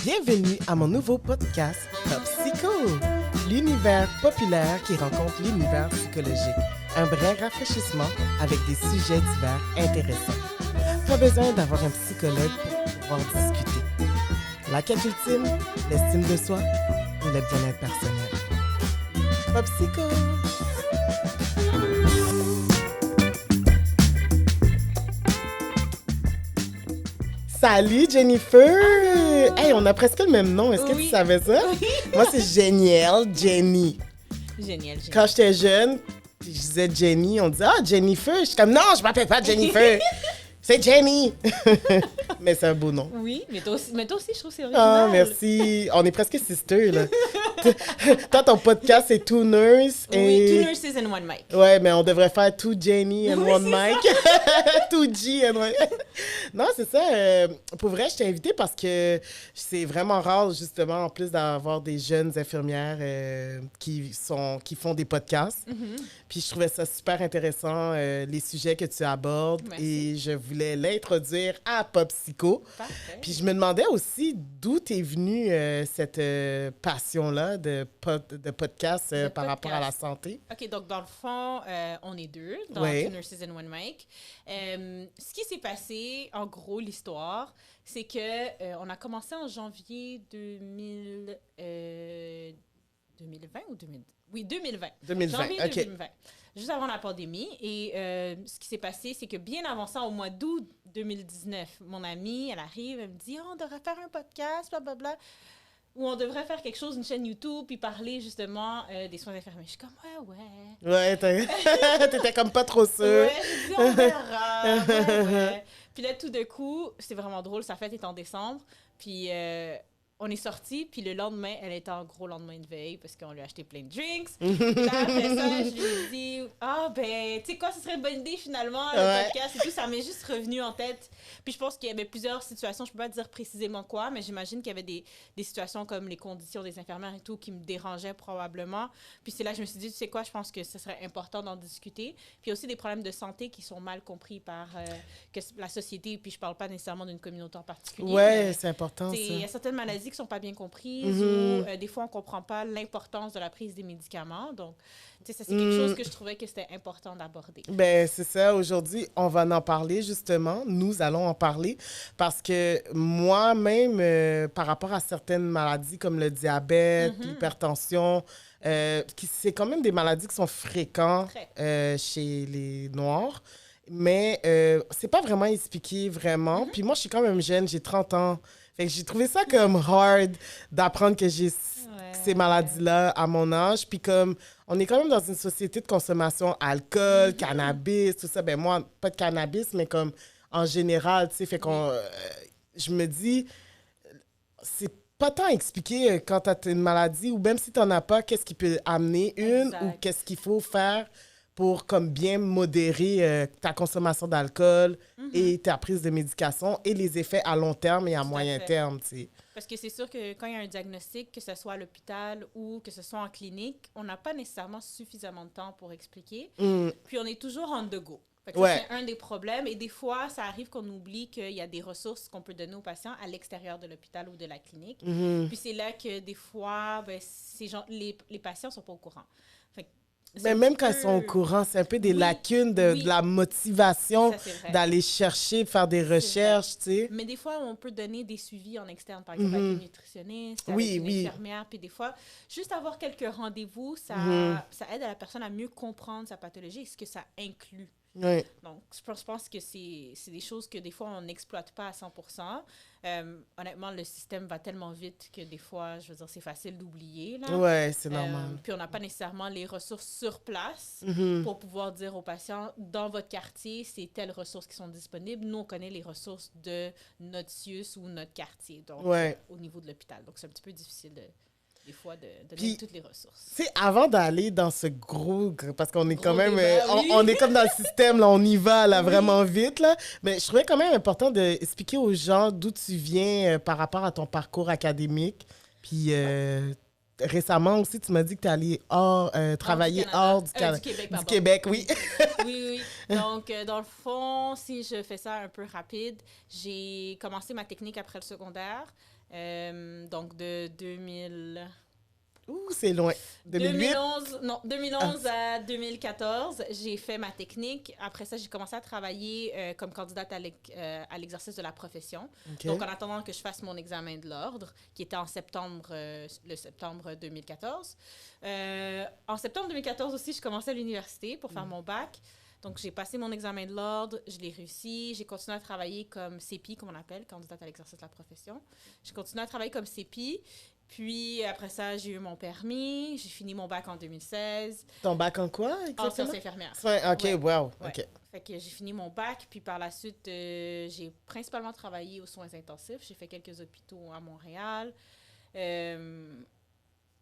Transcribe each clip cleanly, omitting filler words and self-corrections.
Bienvenue à mon nouveau podcast Pop Psycho, l'univers populaire qui rencontre l'univers psychologique. Un brin rafraîchissement avec des sujets divers intéressants. Pas besoin d'avoir un psychologue pour pouvoir discuter. La quête ultime, l'estime de soi ou le bien-être personnel. Pop Psycho! Salut Jennifer! Hey, on a presque le même nom. Est-ce que tu savais ça? Oui. Moi, c'est Jenny. Génial. Quand j'étais jeune, puis je disais Jenny, on disait « Ah, Jennifer! » Je suis comme « Non, je m'appelle pas Jennifer! C'est Jenny! » Mais c'est un beau nom. Oui, mais toi aussi, je trouve que c'est original. Ah, merci. On est presque sisters, là. Toi, ton podcast, c'est Two Nurses. Oui, Two Nurses and One Mic. Ouais, mais on devrait faire Two Jenny and Oui, One c'est Mike. Two G and One... Non, c'est ça. Pour vrai, je t'ai invitée parce que c'est vraiment rare, justement, en plus d'avoir des jeunes infirmières qui font des podcasts. Mm-hmm. Puis je trouvais ça super intéressant, les sujets que tu abordes. Merci. Et je voulais l'introduire à Pop Psycho. Parfait. Puis je me demandais aussi d'où t'es venue cette passion-là de podcast par rapport à la santé. OK, donc dans le fond, on est deux dans Oui. Two Nurses and One Mic. Ce qui s'est passé, en gros, l'histoire, c'est que on a commencé en janvier 2020 ou 2020? Oui, 2020. 2020, Janvier OK. 2020. Juste avant la pandémie. Et ce qui s'est passé, c'est que bien avant ça, au mois d'août 2019, mon amie, elle arrive, elle me dit « Oh, on devrait faire un podcast, blablabla. » Ou on devrait faire quelque chose, une chaîne YouTube, puis parler justement des soins infirmiers. Je suis comme, ouais. Ouais, t'étais comme pas trop sûre. Ouais, j'ai dit, on verra. ouais. Puis là, tout d'un coup, c'est vraiment drôle, sa fête est en décembre. Puis on est sortis, puis le lendemain, elle était en gros lendemain de veille parce qu'on lui a acheté plein de drinks. Puis là, après ça, je lui ai dit, tu sais quoi, ce serait une bonne idée finalement, le podcast et tout. Ça m'est juste revenu en tête. Puis je pense qu'il y avait plusieurs situations, je peux pas dire précisément quoi, mais j'imagine qu'il y avait des situations comme les conditions des infirmières et tout qui me dérangeaient probablement. Puis c'est là que je me suis dit, tu sais quoi, je pense que ce serait important d'en discuter. Puis il y a aussi des problèmes de santé qui sont mal compris par la société, puis je parle pas nécessairement d'une communauté en particulier. Ouais, c'est important, ça. Il y a certaines maladies qui sont pas bien comprises Mm-hmm. ou des fois on comprend pas l'importance de la prise des médicaments. Donc, tu sais, ça c'est quelque chose que je trouvais que c'était important d'aborder. Ben, c'est ça. Aujourd'hui, on va en parler, justement. Nous allons en parler parce que moi-même, par rapport à certaines maladies comme le diabète, l'hypertension, c'est quand même des maladies qui sont fréquentes chez les Noirs. Mais c'est pas vraiment expliqué, vraiment. Puis moi, je suis quand même jeune, j'ai 30 ans. Fait que j'ai trouvé ça comme hard d'apprendre que j'ai ces maladies-là à mon âge. Puis comme, on est quand même dans une société de consommation alcool, cannabis, tout ça. Ben moi, pas de cannabis, mais comme en général, tu sais. Fait qu'on... je me dis, c'est pas tant expliqué quand t'as une maladie, ou même si t'en as pas, qu'est-ce qui peut amener une, Exact. ou qu'est-ce qu'il faut faire pour comme bien modérer ta consommation d'alcool et ta prise de médication et les effets à long terme et à moyen terme, tu sais. Parce que c'est sûr que quand il y a un diagnostic, que ce soit à l'hôpital ou que ce soit en clinique, on n'a pas nécessairement suffisamment de temps pour expliquer. Puis on est toujours on the go. Fait que ça, c'est un des problèmes. Et des fois, ça arrive qu'on oublie qu'il y a des ressources qu'on peut donner aux patients à l'extérieur de l'hôpital ou de la clinique. Puis c'est là que des fois, les patients ne sont pas au courant. Fait que mais même quand ils sont au courant, c'est un peu des lacunes de la motivation d'aller chercher, de faire des recherches, tu sais. Mais des fois, on peut donner des suivis en externe, par exemple, avec une nutritionniste, avec une infirmière. Puis des fois, juste avoir quelques rendez-vous, ça aide à la personne à mieux comprendre sa pathologie et ce que ça inclut. Oui. Donc, je pense que c'est des choses que des fois, on n'exploite pas à 100%. Honnêtement, le système va tellement vite que des fois, je veux dire, c'est facile d'oublier. Oui, c'est normal. Puis on n'a pas nécessairement les ressources sur place pour pouvoir dire aux patients, dans votre quartier, c'est telles ressources qui sont disponibles. Nous, on connaît les ressources de notre CIUS ou notre quartier, donc au niveau de l'hôpital. Donc, c'est un petit peu difficile des fois de donner toutes les ressources. Tu sais, avant d'aller dans ce parce qu'on est quand même, débat, on est comme dans le système, là, on y va là, vraiment vite, là. Mais je trouvais quand même important d'expliquer aux gens d'où tu viens par rapport à ton parcours académique. Puis récemment aussi, tu m'as dit que tu allais travailler hors du Québec. Du Québec, oui. Oui. Donc, dans le fond, si je fais ça un peu rapide, j'ai commencé ma technique après le secondaire. Donc, de 2000... Ouh, c'est loin. 2008? 2011 à 2014, j'ai fait ma technique. Après ça, j'ai commencé à travailler comme candidate à l'exercice de la profession. Okay. Donc, en attendant que je fasse mon examen de l'ordre, qui était en septembre, le septembre 2014. En septembre 2014 aussi, je commençais à l'université pour faire mon bac. Donc, j'ai passé mon examen de l'ordre, je l'ai réussi. J'ai continué à travailler comme CEPI, comme on appelle, candidate à l'exercice de la profession. J'ai continué à travailler comme CEPI. Puis, après ça, j'ai eu mon permis. J'ai fini mon bac en 2016. Ton bac en quoi, exactement? En sciences infirmières. OK, ouais. Wow. Ouais. OK. Fait que j'ai fini mon bac. Puis, par la suite, j'ai principalement travaillé aux soins intensifs. J'ai fait quelques hôpitaux à Montréal.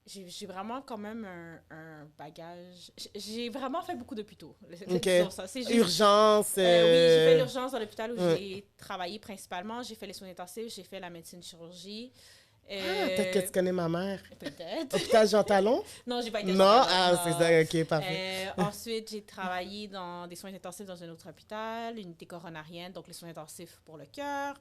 J'ai vraiment quand même un bagage. J'ai vraiment fait beaucoup d'hôpitaux. OK. Ça. C'est juste, urgence. Oui, j'ai fait l'urgence dans l'hôpital où j'ai travaillé principalement. J'ai fait les soins intensifs, j'ai fait la médecine-chirurgie. Peut-être que tu connais ma mère. Peut-être. Hôpital Jean Talon? Non, j'ai pas été. Non, c'est ça, OK, parfait. Ensuite, j'ai travaillé dans des soins intensifs dans un autre hôpital, unité coronarienne, donc les soins intensifs pour le cœur.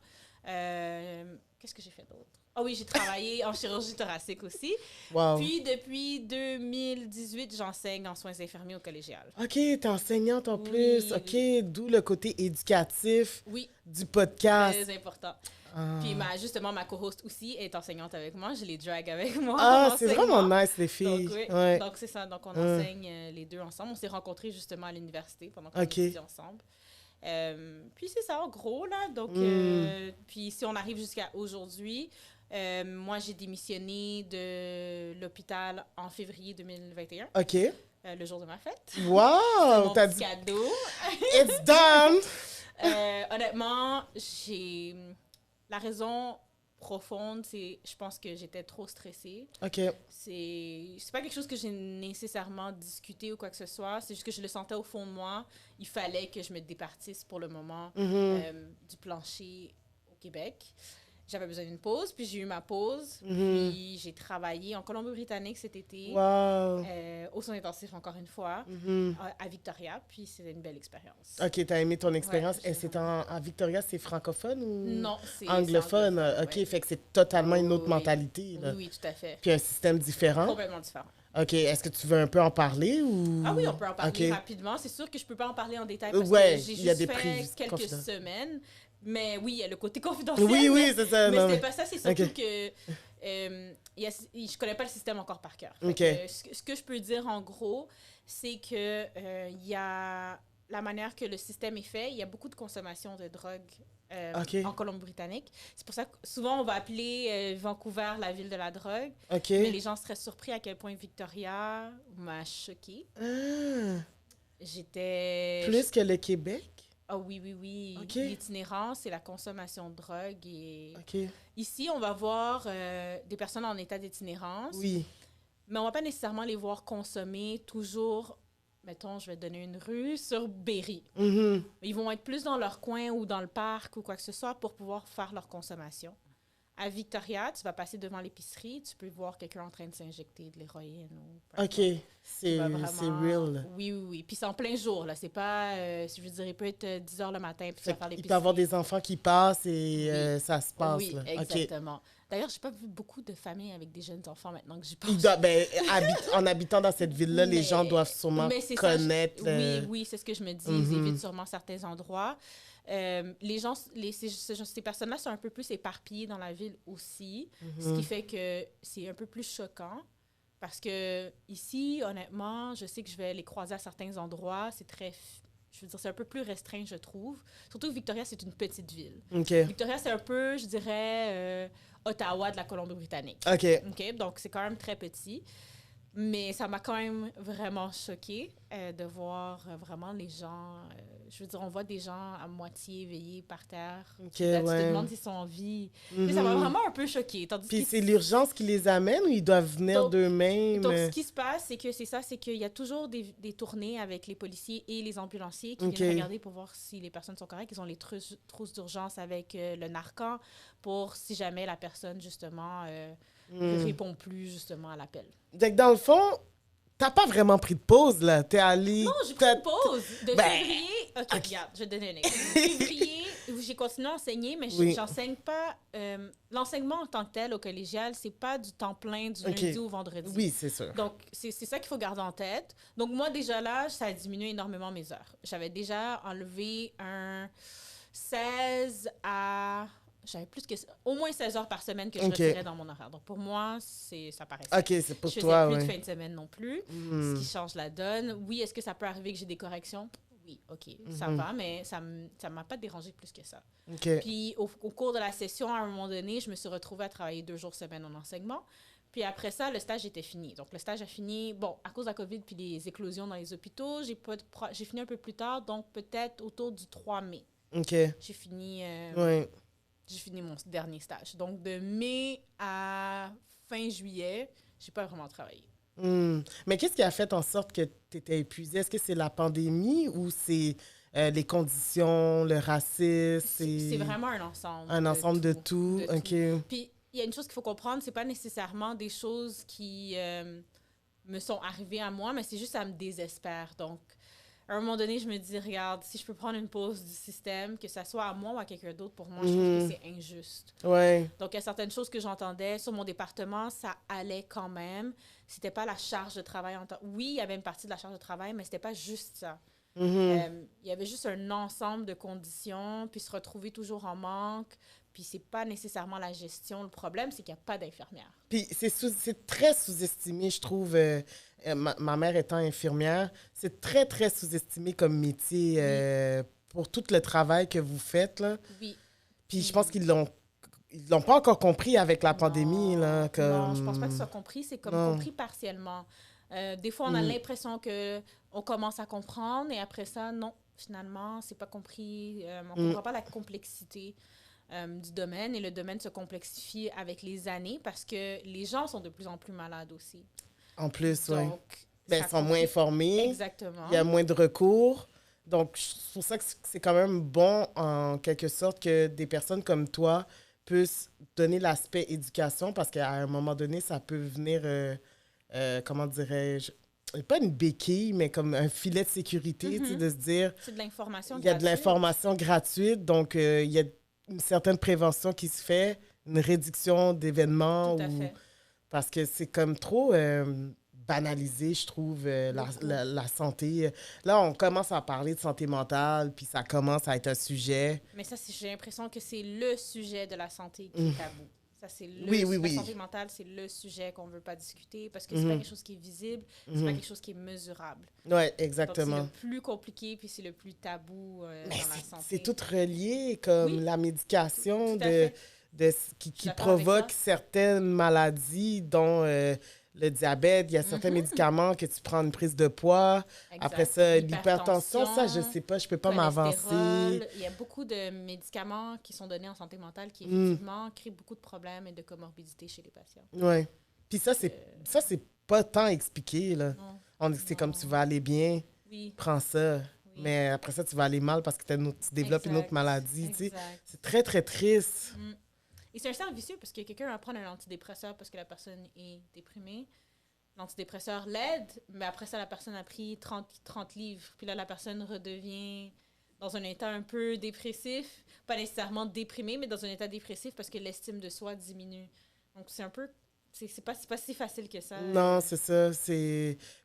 Qu'est-ce que j'ai fait d'autre? Ah oui, j'ai travaillé en chirurgie thoracique aussi. Wow. Puis, depuis 2018, j'enseigne en soins infirmiers au collégial. OK, t'es enseignante en plus. OK, d'où le côté éducatif du podcast. Très important. Puis, justement, ma co-host aussi est enseignante avec moi. Je les drag avec moi. C'est vraiment nice, les filles. Donc, donc c'est ça. Donc, on enseigne les deux ensemble. On s'est rencontrés justement à l'université pendant qu'on étudiait ensemble. Puis, c'est ça, en gros, là. Donc, puis, si on arrive jusqu'à aujourd'hui, moi, j'ai démissionné de l'hôpital en février 2021. OK. Le jour de ma fête. Wow! C'est mon petit cadeau. It's done! Honnêtement, la raison profonde, c'est je pense que j'étais trop stressée. OK. C'est pas quelque chose que j'ai nécessairement discuté ou quoi que ce soit. C'est juste que je le sentais au fond de moi. Il fallait que je me départisse pour le moment du plancher au Québec. J'avais besoin d'une pause, puis j'ai eu ma pause. Puis j'ai travaillé en Colombie-Britannique cet été, aux soins intensifs encore une fois, à Victoria, puis c'était une belle expérience. OK, t'as aimé ton expérience. Et c'est à Victoria, c'est francophone ou non, c'est anglophone? OK, fait que c'est totalement une autre mentalité. Là. Oui, tout à fait. Puis un système différent? Complètement différent. OK, est-ce que tu veux un peu en parler ou... Ah oui, on peut en parler rapidement. C'est sûr que je peux pas en parler en détail parce que j'ai juste fait quelques semaines. Mais oui, il y a le côté confidentiel. Oui, c'est ça. Mais c'était pas ça, c'est surtout que je connais pas le système encore par cœur. Ce que je peux dire en gros, c'est que il y a la manière que le système est fait, il y a beaucoup de consommation de drogue en Colombie-Britannique. C'est pour ça que souvent on va appeler Vancouver la ville de la drogue. Mais les gens seraient surpris à quel point Victoria m'a choquée. J'étais... Plus que le Québec? Ah oui. L'itinérance et la consommation de drogue. Ici, on va voir des personnes en état d'itinérance. Oui. Mais on ne va pas nécessairement les voir consommer toujours, mettons, je vais te donner une rue, sur Berry. Ils vont être plus dans leur coin ou dans le parc ou quoi que ce soit pour pouvoir faire leur consommation. À Victoria, tu vas passer devant l'épicerie, tu peux voir quelqu'un en train de s'injecter de l'héroïne. OK, c'est real. Oui. Puis c'est en plein jour, là. C'est pas, je veux dire, il peut être 10 h le matin, puis tu vas faire l'épicerie. Il peut y avoir des enfants qui passent et ça se passe. Oui, là. Exactement. D'ailleurs, j'ai pas vu beaucoup de familles avec des jeunes enfants maintenant que j'y pense. En habitant dans cette ville-là, les gens doivent sûrement connaître... Oui, c'est ce que je me dis. Ils évitent sûrement certains endroits. Ces personnes-là sont un peu plus éparpillées dans la ville aussi, ce qui fait que c'est un peu plus choquant. Parce que ici, honnêtement, je sais que je vais les croiser à certains endroits. C'est un peu plus restreint, je trouve. Surtout que Victoria, c'est une petite ville. Victoria, c'est un peu, je dirais, Ottawa de la Colombie-Britannique. Donc, c'est quand même très petit. Mais ça m'a quand même vraiment choquée de voir vraiment les gens... je veux dire, on voit des gens à moitié éveillés par terre. Tu te demandes s'ils sont en vie. Ça m'a vraiment un peu choquée. Puis c'est l'urgence qui les amène ou ils doivent venir d'eux-mêmes? Donc, ce qui se passe, c'est qu'il y a toujours des tournées avec les policiers et les ambulanciers qui viennent regarder pour voir si les personnes sont correctes. Ils ont les trousses d'urgence avec le Narcan pour si jamais la personne, justement... ne répond plus justement à l'appel. Donc, dans le fond, t'as pas vraiment pris de pause, là. T'es allé... Non, j'ai pris une pause. De février... OK, regarde, je vais te donner un exemple. De février J'ai continué à enseigner, mais Oui. j'enseigne pas... l'enseignement en tant que tel, au collégial, c'est pas du temps plein du lundi au vendredi. Oui, c'est sûr. Donc, c'est ça qu'il faut garder en tête. Donc, moi, déjà là, ça a diminué énormément mes heures. J'avais déjà enlevé un 16 à... J'avais plus que... Au moins 16 heures par semaine que je retirais dans mon horaire. Donc, pour moi, ça paraissait. OK, c'est pour je toi, faisais plus de fin de semaine non plus, ce qui change la donne. Oui, est-ce que ça peut arriver que j'ai des corrections? Oui, OK, ça va, mais ça m'a pas dérangé plus que ça. Puis, au cours de la session, à un moment donné, je me suis retrouvée à travailler 2 jours semaine en enseignement. Puis après ça, le stage était fini. Donc, le stage a fini, bon, à cause de la COVID puis les éclosions dans les hôpitaux, j'ai fini un peu plus tard, donc peut-être autour du 3 mai. OK. J'ai fini... Oui. J'ai fini mon dernier stage. Donc, de mai à fin juillet, j'ai pas vraiment travaillé. Mais qu'est-ce qui a fait en sorte que tu étais épuisée? Est-ce que c'est la pandémie ou c'est les conditions, le racisme? C'est vraiment un ensemble. Un ensemble de tout. OK. Puis, il y a une chose qu'il faut comprendre, c'est pas nécessairement des choses qui me sont arrivées à moi, mais c'est juste ça me désespère. Donc, à un moment donné, je me dis, regarde, si je peux prendre une pause du système, que ça soit à moi ou à quelqu'un d'autre, pour moi, je trouve que c'est injuste. Ouais. Donc, il y a certaines choses que j'entendais sur mon département, ça allait quand même. C'était pas la charge de travail en tant... Oui, il y avait une partie de la charge de travail, mais c'était pas juste ça. Il y avait juste un ensemble de conditions, puis se retrouver toujours en manque, puis c'est pas nécessairement la gestion. Le problème, c'est qu'il n'y a pas d'infirmière. Puis c'est très sous-estimé, je trouve. Ma mère étant infirmière, c'est très, très sous-estimé comme métier pour tout le travail que vous faites, là. Oui. Puis je pense qu'ils l'ont pas encore compris avec la pandémie, là. Non, je pense pas que ce soit compris. C'est comme compris partiellement. Des fois, on a l'impression qu'on commence à comprendre et après ça, non, finalement, c'est pas compris. On comprend pas la complexité du domaine et le domaine se complexifie avec les années parce que les gens sont de plus en plus malades aussi. En plus, oui. Ils sont moins informés. Exactement. Il y a moins de recours. Donc, c'est pour ça que c'est quand même bon, en quelque sorte, que des personnes comme toi puissent donner l'aspect éducation parce qu'à un moment donné, ça peut venir, comment dirais-je, pas une béquille, mais comme un filet de sécurité, tu sais, de se dire... C'est de l'information gratuite. Il y a de l'information gratuite, donc il y a une certaine prévention qui se fait, une réduction d'événements. Tout à fait. Parce que c'est comme trop banalisé, je trouve, la santé. Là, on commence à parler de santé mentale, puis ça commence à être un sujet. Mais ça, j'ai l'impression que c'est le sujet de la santé qui est tabou. Ça, c'est la santé mentale, c'est le sujet qu'on ne veut pas discuter parce que c'est pas quelque chose qui est visible, c'est pas quelque chose qui est mesurable. Oui, exactement. Donc, c'est le plus compliqué puis c'est le plus tabou dans la santé. C'est tout relié, comme la médication qui provoque certaines maladies, dont le diabète. Il y a certains médicaments que tu prends une prise de poids. Exact. Après ça, l'hypertension, ça, je sais pas, je peux pas m'avancer. Il y a beaucoup de médicaments qui sont donnés en santé mentale qui, effectivement, créent beaucoup de problèmes et de comorbidités chez les patients. Oui. Puis ça, c'est pas tant expliqué, là. C'est comme tu vas aller bien, prends ça. Oui. Mais après ça, tu vas aller mal parce que tu développes une autre maladie. Tu sais. C'est très, très triste. Et c'est un cercle vicieux parce que quelqu'un va prendre un antidépresseur parce que la personne est déprimée. L'antidépresseur l'aide, mais après ça, la personne a pris 30 livres. Puis là, la personne redevient dans un état un peu dépressif. Pas nécessairement déprimé, mais dans un état dépressif parce que l'estime de soi diminue. Donc, c'est un peu... C'est pas si facile que ça. Non, c'est ça.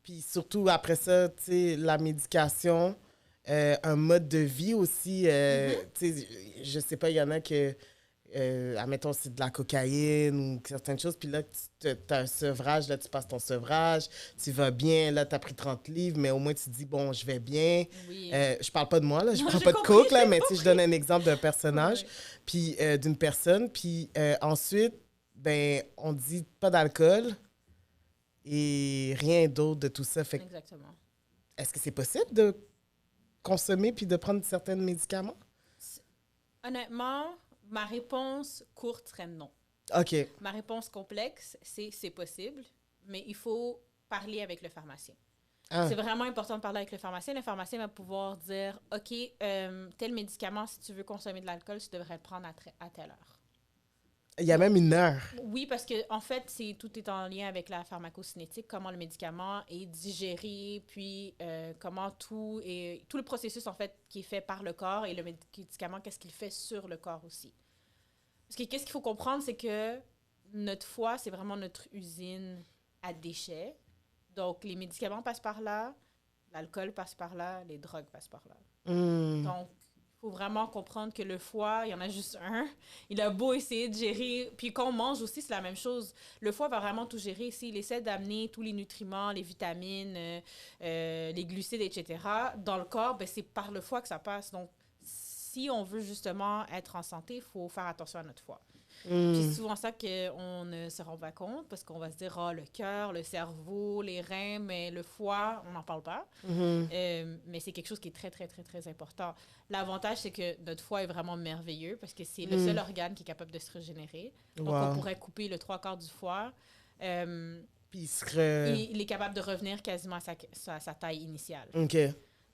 Puis surtout, après ça, tu sais, la médication, un mode de vie aussi. Tu sais, je sais pas, il y en a que... admettons, c'est de la cocaïne ou certaines choses. Puis là, tu as un sevrage, là, tu passes ton sevrage, tu vas bien, là, tu as pris 30 livres, mais au moins, tu te dis, bon, je vais bien. Oui. Je parle pas de moi, là, je parle pas de coke, là, mais tu sais, je donne un exemple d'un personnage, puis d'une personne. Puis ensuite, ben, on dit pas d'alcool et rien d'autre de tout ça. Fait exactement. Est-ce que c'est possible de consommer puis de prendre certains médicaments? Honnêtement... Ma réponse courte serait non. OK. Ma réponse complexe, c'est possible, mais il faut parler avec le pharmacien. Ah. C'est vraiment important de parler avec le pharmacien. Le pharmacien va pouvoir dire, OK, tel médicament, si tu veux consommer de l'alcool, tu devrais le prendre à telle heure. Il y a même une heure. Oui, parce que en fait, tout est en lien avec la pharmacocinétique, comment le médicament est digéré, puis comment tout le processus en fait qui est fait par le corps et le médicament, qu'est-ce qu'il fait sur le corps aussi. Parce que qu'est-ce qu'il faut comprendre, c'est que notre foie, c'est vraiment notre usine à déchets. Donc, les médicaments passent par là, l'alcool passe par là, les drogues passent par là. Donc, il faut vraiment comprendre que le foie, il y en a juste un. Il a beau essayer de gérer. Puis quand on mange aussi, c'est la même chose. Le foie va vraiment tout gérer. S'il essaie d'amener tous les nutriments, les vitamines, les glucides, etc., dans le corps, ben, c'est par le foie que ça passe. Donc, si on veut justement être en santé, il faut faire attention à notre foie. Puis c'est souvent ça qu'on ne se rend pas compte parce qu'on va se dire, le cœur, le cerveau, les reins, mais le foie, on n'en parle pas. Mais c'est quelque chose qui est très, très, très, très important. L'avantage, c'est que notre foie est vraiment merveilleux parce que c'est le seul organe qui est capable de se régénérer. Donc, on pourrait couper le 3/4 du foie. Puis il est capable de revenir quasiment à sa taille initiale. OK.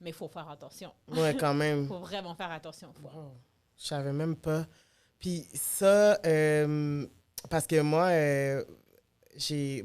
Mais il faut faire attention. Ouais, quand même. Il faut vraiment faire attention au foie. Wow. Je savais même pas. Puis ça, parce que moi,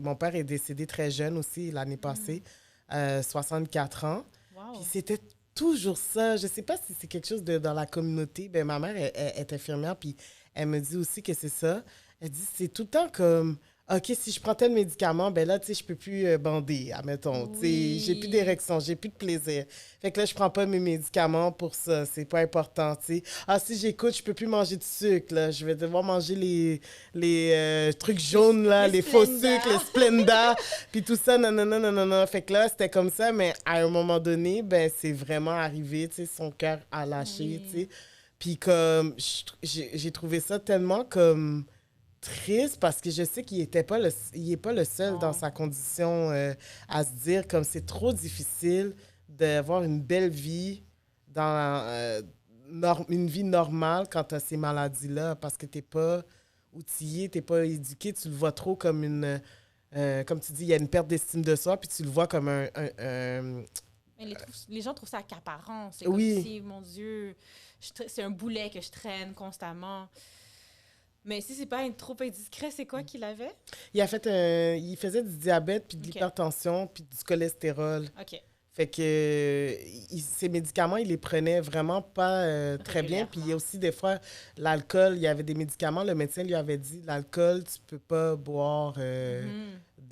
mon père est décédé très jeune aussi l'année passée, 64 ans. Wow. Puis c'était toujours ça. Je sais pas si c'est quelque chose dans la communauté. Ben, ma mère elle est infirmière, puis elle me dit aussi que c'est ça. Elle dit c'est tout le temps comme... OK, si je prends tel médicament, ben là, tu sais, je peux plus bander, admettons. Tu sais, j'ai plus d'érection, j'ai plus de plaisir. Fait que là, je prends pas mes médicaments pour ça. C'est pas important, tu sais. Ah, si j'écoute, je peux plus manger de sucre, là. Je vais devoir manger les trucs jaunes, là, les faux sucres, les Splenda, puis tout ça, non, non, non, non, non, non. Fait que là, c'était comme ça, mais à un moment donné, ben, c'est vraiment arrivé, tu sais, son cœur a lâché, tu sais. Puis comme, j'ai trouvé ça tellement comme... triste parce que je sais qu'il n'est pas le seul dans sa condition à se dire comme c'est trop difficile d'avoir une belle vie dans une vie normale quand tu as ces maladies-là parce que tu n'es pas outillé, tu n'es pas éduqué, tu le vois trop comme une... comme tu dis, il y a une perte d'estime de soi, puis tu le vois comme Mais les gens trouvent ça accaparant. C'est comme si, mon Dieu, c'est un boulet que je traîne constamment. Mais si c'est pas trop indiscret, c'est quoi qu'il avait? Il faisait du diabète, puis de l'hypertension, puis du cholestérol. OK. Fait que ces médicaments, il les prenait vraiment pas très bien. Puis il y a aussi des fois, l'alcool, il y avait des médicaments, le médecin lui avait dit, l'alcool, tu peux pas boire de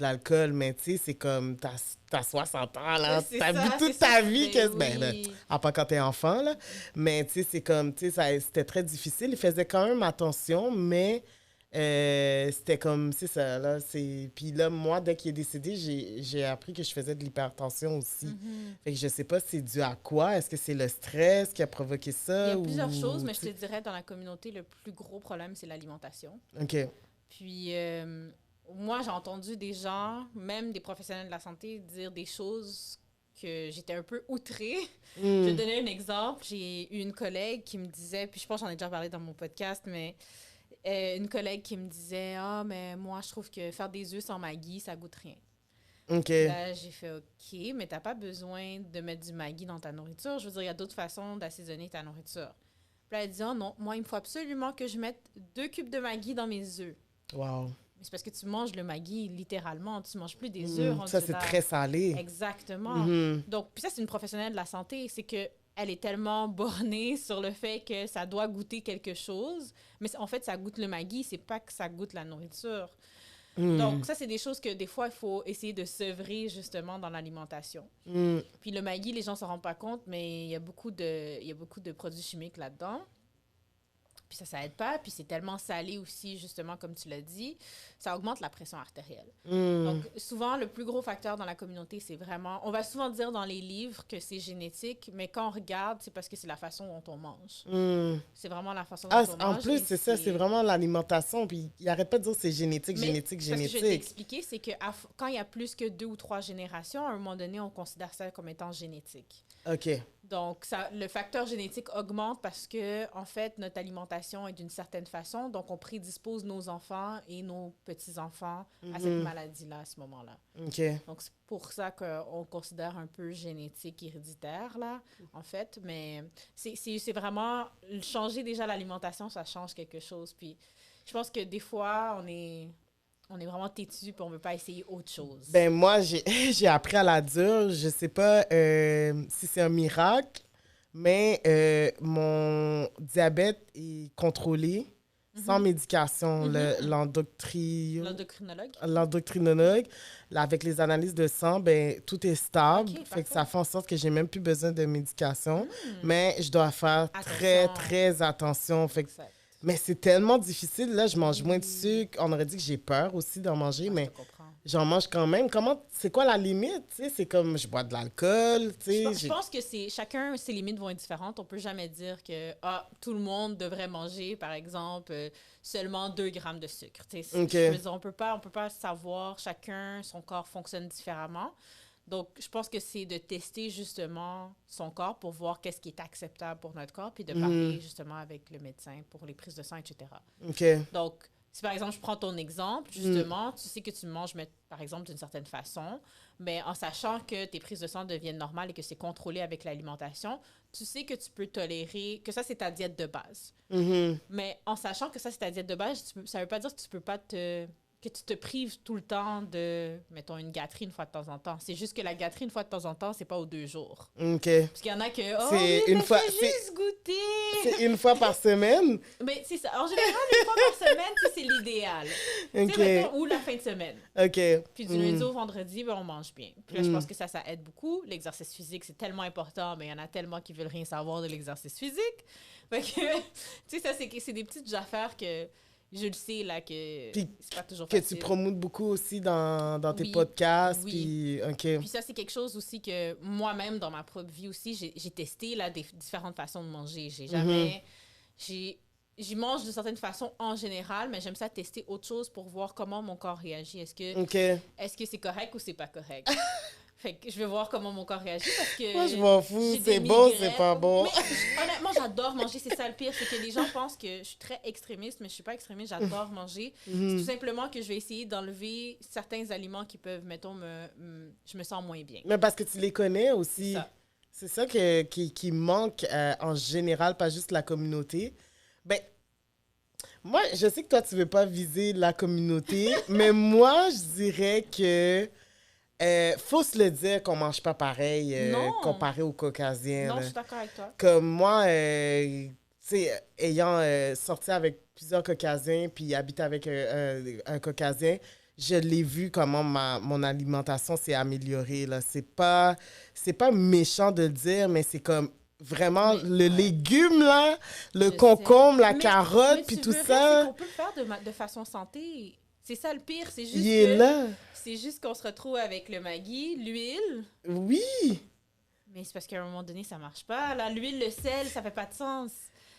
l'alcool. Mais tu sais, c'est comme, t'as 60 ans, là, t'as vu toute ta vie. Pas quand t'es enfant, là. Mais tu sais, c'est comme, tu sais, c'était très difficile. Il faisait quand même attention, mais... c'était comme, c'est ça, là. Puis là, moi, dès qu'il est décédé, j'ai appris que je faisais de l'hypertension aussi. Fait que je sais pas c'est dû à quoi. Est-ce que c'est le stress qui a provoqué ça? Il y a plusieurs choses, mais je te dirais, dans la communauté, le plus gros problème, c'est l'alimentation. OK. Puis, moi, j'ai entendu des gens, même des professionnels de la santé, dire des choses que j'étais un peu outrée. Je vais donner un exemple. J'ai eu une collègue qui me disait, puis je pense que j'en ai déjà parlé dans mon podcast, mais... une collègue qui me disait « Ah, mais moi, je trouve que faire des œufs sans Maggi, ça goûte rien. » OK. Là, j'ai fait « OK, mais t'as pas besoin de mettre du Maggi dans ta nourriture. Je veux dire, il y a d'autres façons d'assaisonner ta nourriture. » Puis là, elle dit « Oh non, moi, il me faut absolument que je mette 2 cubes de Maggi dans mes œufs. » Wow. Mais c'est parce que tu manges le Maggi littéralement. Tu manges plus des œufs. Ça, c'est très salé. Exactement. Donc, puis ça, c'est une professionnelle de la santé. C'est que elle est tellement bornée sur le fait que ça doit goûter quelque chose. Mais en fait, ça goûte le Maggi, c'est pas que ça goûte la nourriture. Donc, ça, c'est des choses que des fois, il faut essayer de sevrer justement dans l'alimentation. Puis le Maggi, les gens ne s'en rendent pas compte, mais il y a beaucoup de produits chimiques là-dedans. Puis ça aide pas. Puis c'est tellement salé aussi, justement, comme tu l'as dit, ça augmente la pression artérielle. Donc, souvent, le plus gros facteur dans la communauté, c'est vraiment... On va souvent dire dans les livres que c'est génétique, mais quand on regarde, c'est parce que c'est la façon dont on mange. C'est vraiment la façon dont on mange. En plus, c'est ça, c'est vraiment l'alimentation. Puis il n'arrête pas de dire c'est génétique, génétique, génétique. Ce que je vais t'expliquer, c'est que quand il y a plus que 2 ou 3 générations, à un moment donné, on considère ça comme étant génétique. OK. Donc, le facteur génétique augmente parce que, en fait, notre alimentation est d'une certaine façon. Donc, on prédispose nos enfants et nos petits-enfants à cette maladie-là à ce moment-là. OK. Donc, c'est pour ça qu'on considère un peu génétique héréditaire, là, en fait. Mais c'est vraiment... Changer déjà l'alimentation, ça change quelque chose. Puis, Je pense que des fois, on est vraiment têtu puis on veut pas essayer autre chose. Ben moi, j'ai appris à la dure. Je sais pas si c'est un miracle, mais mon diabète est contrôlé sans médication. L'endocrinologue? L'endocrinologue, là, avec les analyses de sang, ben tout est stable. Ok, Fait que parfait. ça fait en sorte que j'ai même plus besoin de médication. Mais je dois faire très, Attention. très attention. Fait que Exact. mais c'est tellement difficile. Là, je mange moins de Oui. sucre. On aurait dit que j'ai peur aussi d'en manger, Je mais te comprends. j'en mange quand même. C'est quoi la limite? Tu sais, c'est comme je bois de l'alcool. Tu sais, Je pense que chacun, ses limites vont être différentes. On peut jamais dire que tout le monde devrait manger, par exemple, seulement 2 grammes de sucre. Tu sais, OK. je veux dire, on peut pas savoir. Chacun, son corps fonctionne différemment. Donc, je pense que c'est de tester justement son corps pour voir qu'est-ce qui est acceptable pour notre corps, puis de parler justement avec le médecin pour les prises de sang, etc. OK. Donc, si par exemple, je prends ton exemple, justement, tu sais que tu manges, par exemple, d'une certaine façon, mais en sachant que tes prises de sang deviennent normales et que c'est contrôlé avec l'alimentation, tu sais que tu peux tolérer, que ça, c'est ta diète de base. Mais en sachant que ça, c'est ta diète de base, ça veut pas dire que tu peux pas que tu te prives tout le temps de, mettons, une gâterie une fois de temps en temps. C'est juste que la gâterie une fois de temps en temps, c'est pas aux 2 jours. OK. Parce qu'il y en a que, C'est oui, une mais fois- fais juste goûter. C'est une fois par semaine? Mais c'est ça. En général, une fois par semaine, tu sais, c'est l'idéal. Tu OK. sais, mettons, ou la fin de semaine. OK. Puis du lundi au vendredi, ben, on mange bien. Puis là, je pense que ça aide beaucoup. L'exercice physique, c'est tellement important, mais il y en a tellement qui veulent rien savoir de l'exercice physique. Fait que, tu sais, ça, c'est des petites affaires que je le sais, là, que Puis c'est pas toujours que facile. tu promoutes beaucoup aussi dans tes Oui, podcasts. oui. Puis, OK. Puis ça, c'est quelque chose aussi que moi-même, dans ma propre vie aussi, j'ai testé là, des différentes façons de manger. J'ai jamais... J'y mange d'une certaine façon en général, mais j'aime ça tester autre chose pour voir comment mon corps réagit. OK. Est-ce que c'est correct ou c'est pas correct? Fait que je vais voir comment mon corps réagit parce que... Moi, je m'en fous. j'ai C'est des bon, migraines. c'est pas bon. Mais honnêtement, j'adore manger. C'est ça le pire. C'est que les gens pensent que je suis très extrémiste, mais je suis pas extrémiste. J'adore manger. C'est tout simplement que je vais essayer d'enlever certains aliments qui peuvent, mettons, je me sens moins bien. Mais parce que tu les connais aussi. Ça. C'est ça qui manque en général, pas juste la communauté. Ben, moi, je sais que toi, tu veux pas viser la communauté, mais moi, je dirais que faut se le dire qu'on mange pas pareil Non. comparé aux Caucasiens. Non, là. je suis d'accord avec toi. Comme moi, tu sais, ayant sorti avec plusieurs Caucasiens puis habité avec un Caucasien, je l'ai vu comment mon alimentation s'est améliorée. Là. C'est pas méchant de le dire, mais c'est comme vraiment le légume, là, le Je concombre, la Mais carotte, puis tu tout veux rire, ça, c'est qu'on peut le faire de façon santé. C'est ça le pire. C'est juste il est là. c'est juste qu'on se retrouve avec le Maggi, l'huile. Oui! Mais c'est parce qu'à un moment donné, ça marche pas. Là, l'huile, le sel, ça fait pas de sens.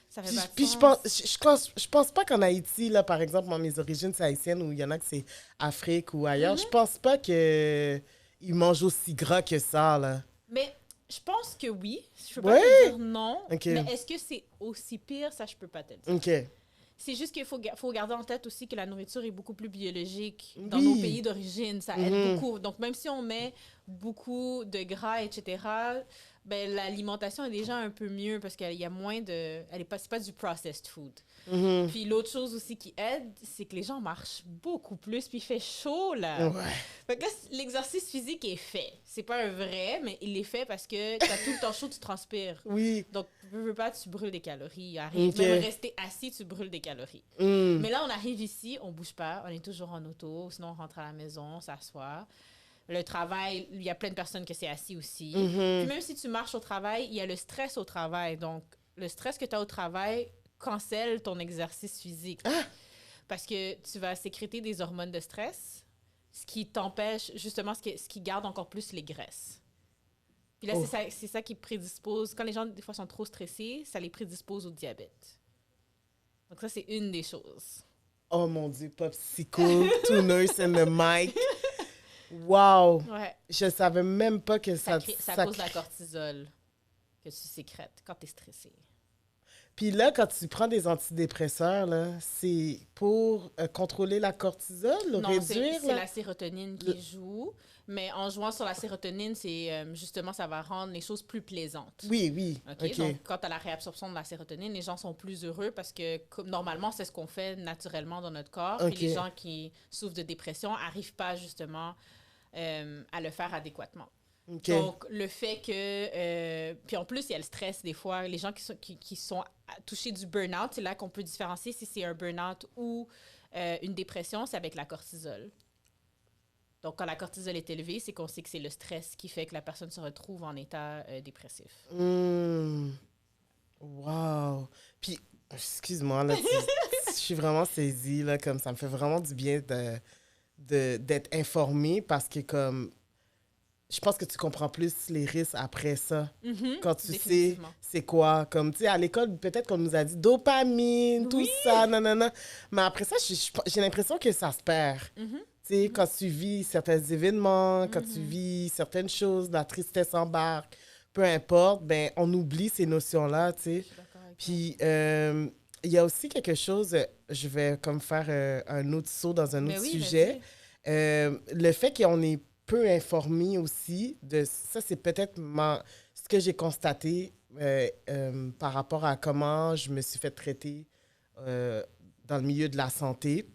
Ça fait Puis, pas de puis sens. je pense pas qu'en Haïti, là, par exemple, moi, mes origines, c'est haïtienne, ou il y en a que c'est Afrique ou ailleurs, je pense pas qu'ils mangent aussi gras que ça, là. Mais je pense que oui. Je peux Ouais? pas te dire non. Ok. Mais est-ce que c'est aussi pire? Ça, je peux pas te le dire. OK. C'est juste qu'il faut garder en tête aussi que la nourriture est beaucoup plus biologique dans Oui. nos pays d'origine. Ça aide beaucoup. Donc, même si on met beaucoup de gras, etc., ben, l'alimentation est déjà un peu mieux parce qu'il y a moins de... C'est pas du processed food. Puis l'autre chose aussi qui aide, c'est que les gens marchent beaucoup plus, puis il fait chaud, là. Ouais. Fait que là, l'exercice physique est fait. C'est pas un vrai, mais il est fait parce que t'as tout le temps chaud, tu transpires. Oui. Donc, veux pas, tu brûles des calories. Arrive. Ok. Même rester assis, tu brûles des calories. Mm. Mais là, on arrive ici, on bouge pas, on est toujours en auto, sinon on rentre à la maison, on s'assoit. Le travail, il y a plein de personnes que c'est assis aussi. Puis même si tu marches au travail, il y a le stress au travail. Donc, le stress que tu as au travail cancelle ton exercice physique. Parce que tu vas sécréter des hormones de stress, ce qui t'empêche, justement, ce qui garde encore plus les graisses. Puis là, c'est ça qui prédispose. Quand les gens, des fois, sont trop stressés, ça les prédispose au diabète. Donc ça, c'est une des choses. Oh mon Dieu, Popsicle, Two Nurse and the Mic. Wow! Ouais. Je savais même pas que ça... Ça cause de la cortisol que tu sécrètes quand tu es stressé. Puis là, quand tu prends des antidépresseurs, là, c'est pour contrôler la cortisol, Non, réduire, c'est là? la sérotonine qui joue. Mais en jouant sur la sérotonine, justement, ça va rendre les choses plus plaisantes. Oui, oui. OK? Donc, quand tu as la réabsorption de la sérotonine, les gens sont plus heureux parce que normalement, c'est ce qu'on fait naturellement dans notre corps. OK. Puis les gens qui souffrent de dépression n'arrivent pas justement à le faire adéquatement. OK. Donc, le fait que... puis en plus, il y a le stress des fois. Les gens qui sont touchés du burn-out, c'est là qu'on peut différencier si c'est un burn-out ou une dépression, c'est avec la cortisol. Donc, quand la cortisol est élevée, c'est qu'on sait que c'est le stress qui fait que la personne se retrouve en état dépressif. Wow. Puis, excuse-moi, là, je suis vraiment saisie, là, comme ça me fait vraiment du bien d'être informée parce que, comme, je pense que tu comprends plus les risques après ça. Quand tu sais c'est quoi. Comme, tu sais, à l'école, peut-être qu'on nous a dit dopamine, tout ça, nanana. Mais après ça, j'ai l'impression que ça se perd. Tu sais, quand tu vis certains événements, quand tu vis certaines choses, la tristesse embarque, peu importe, ben on oublie ces notions-là, tu sais. Puis, il y a aussi quelque chose, je vais comme faire un autre saut dans un autre sujet. Le fait qu'on est peu informé aussi, ça c'est peut-être ce que j'ai constaté par rapport à comment je me suis fait traiter dans le milieu de la santé.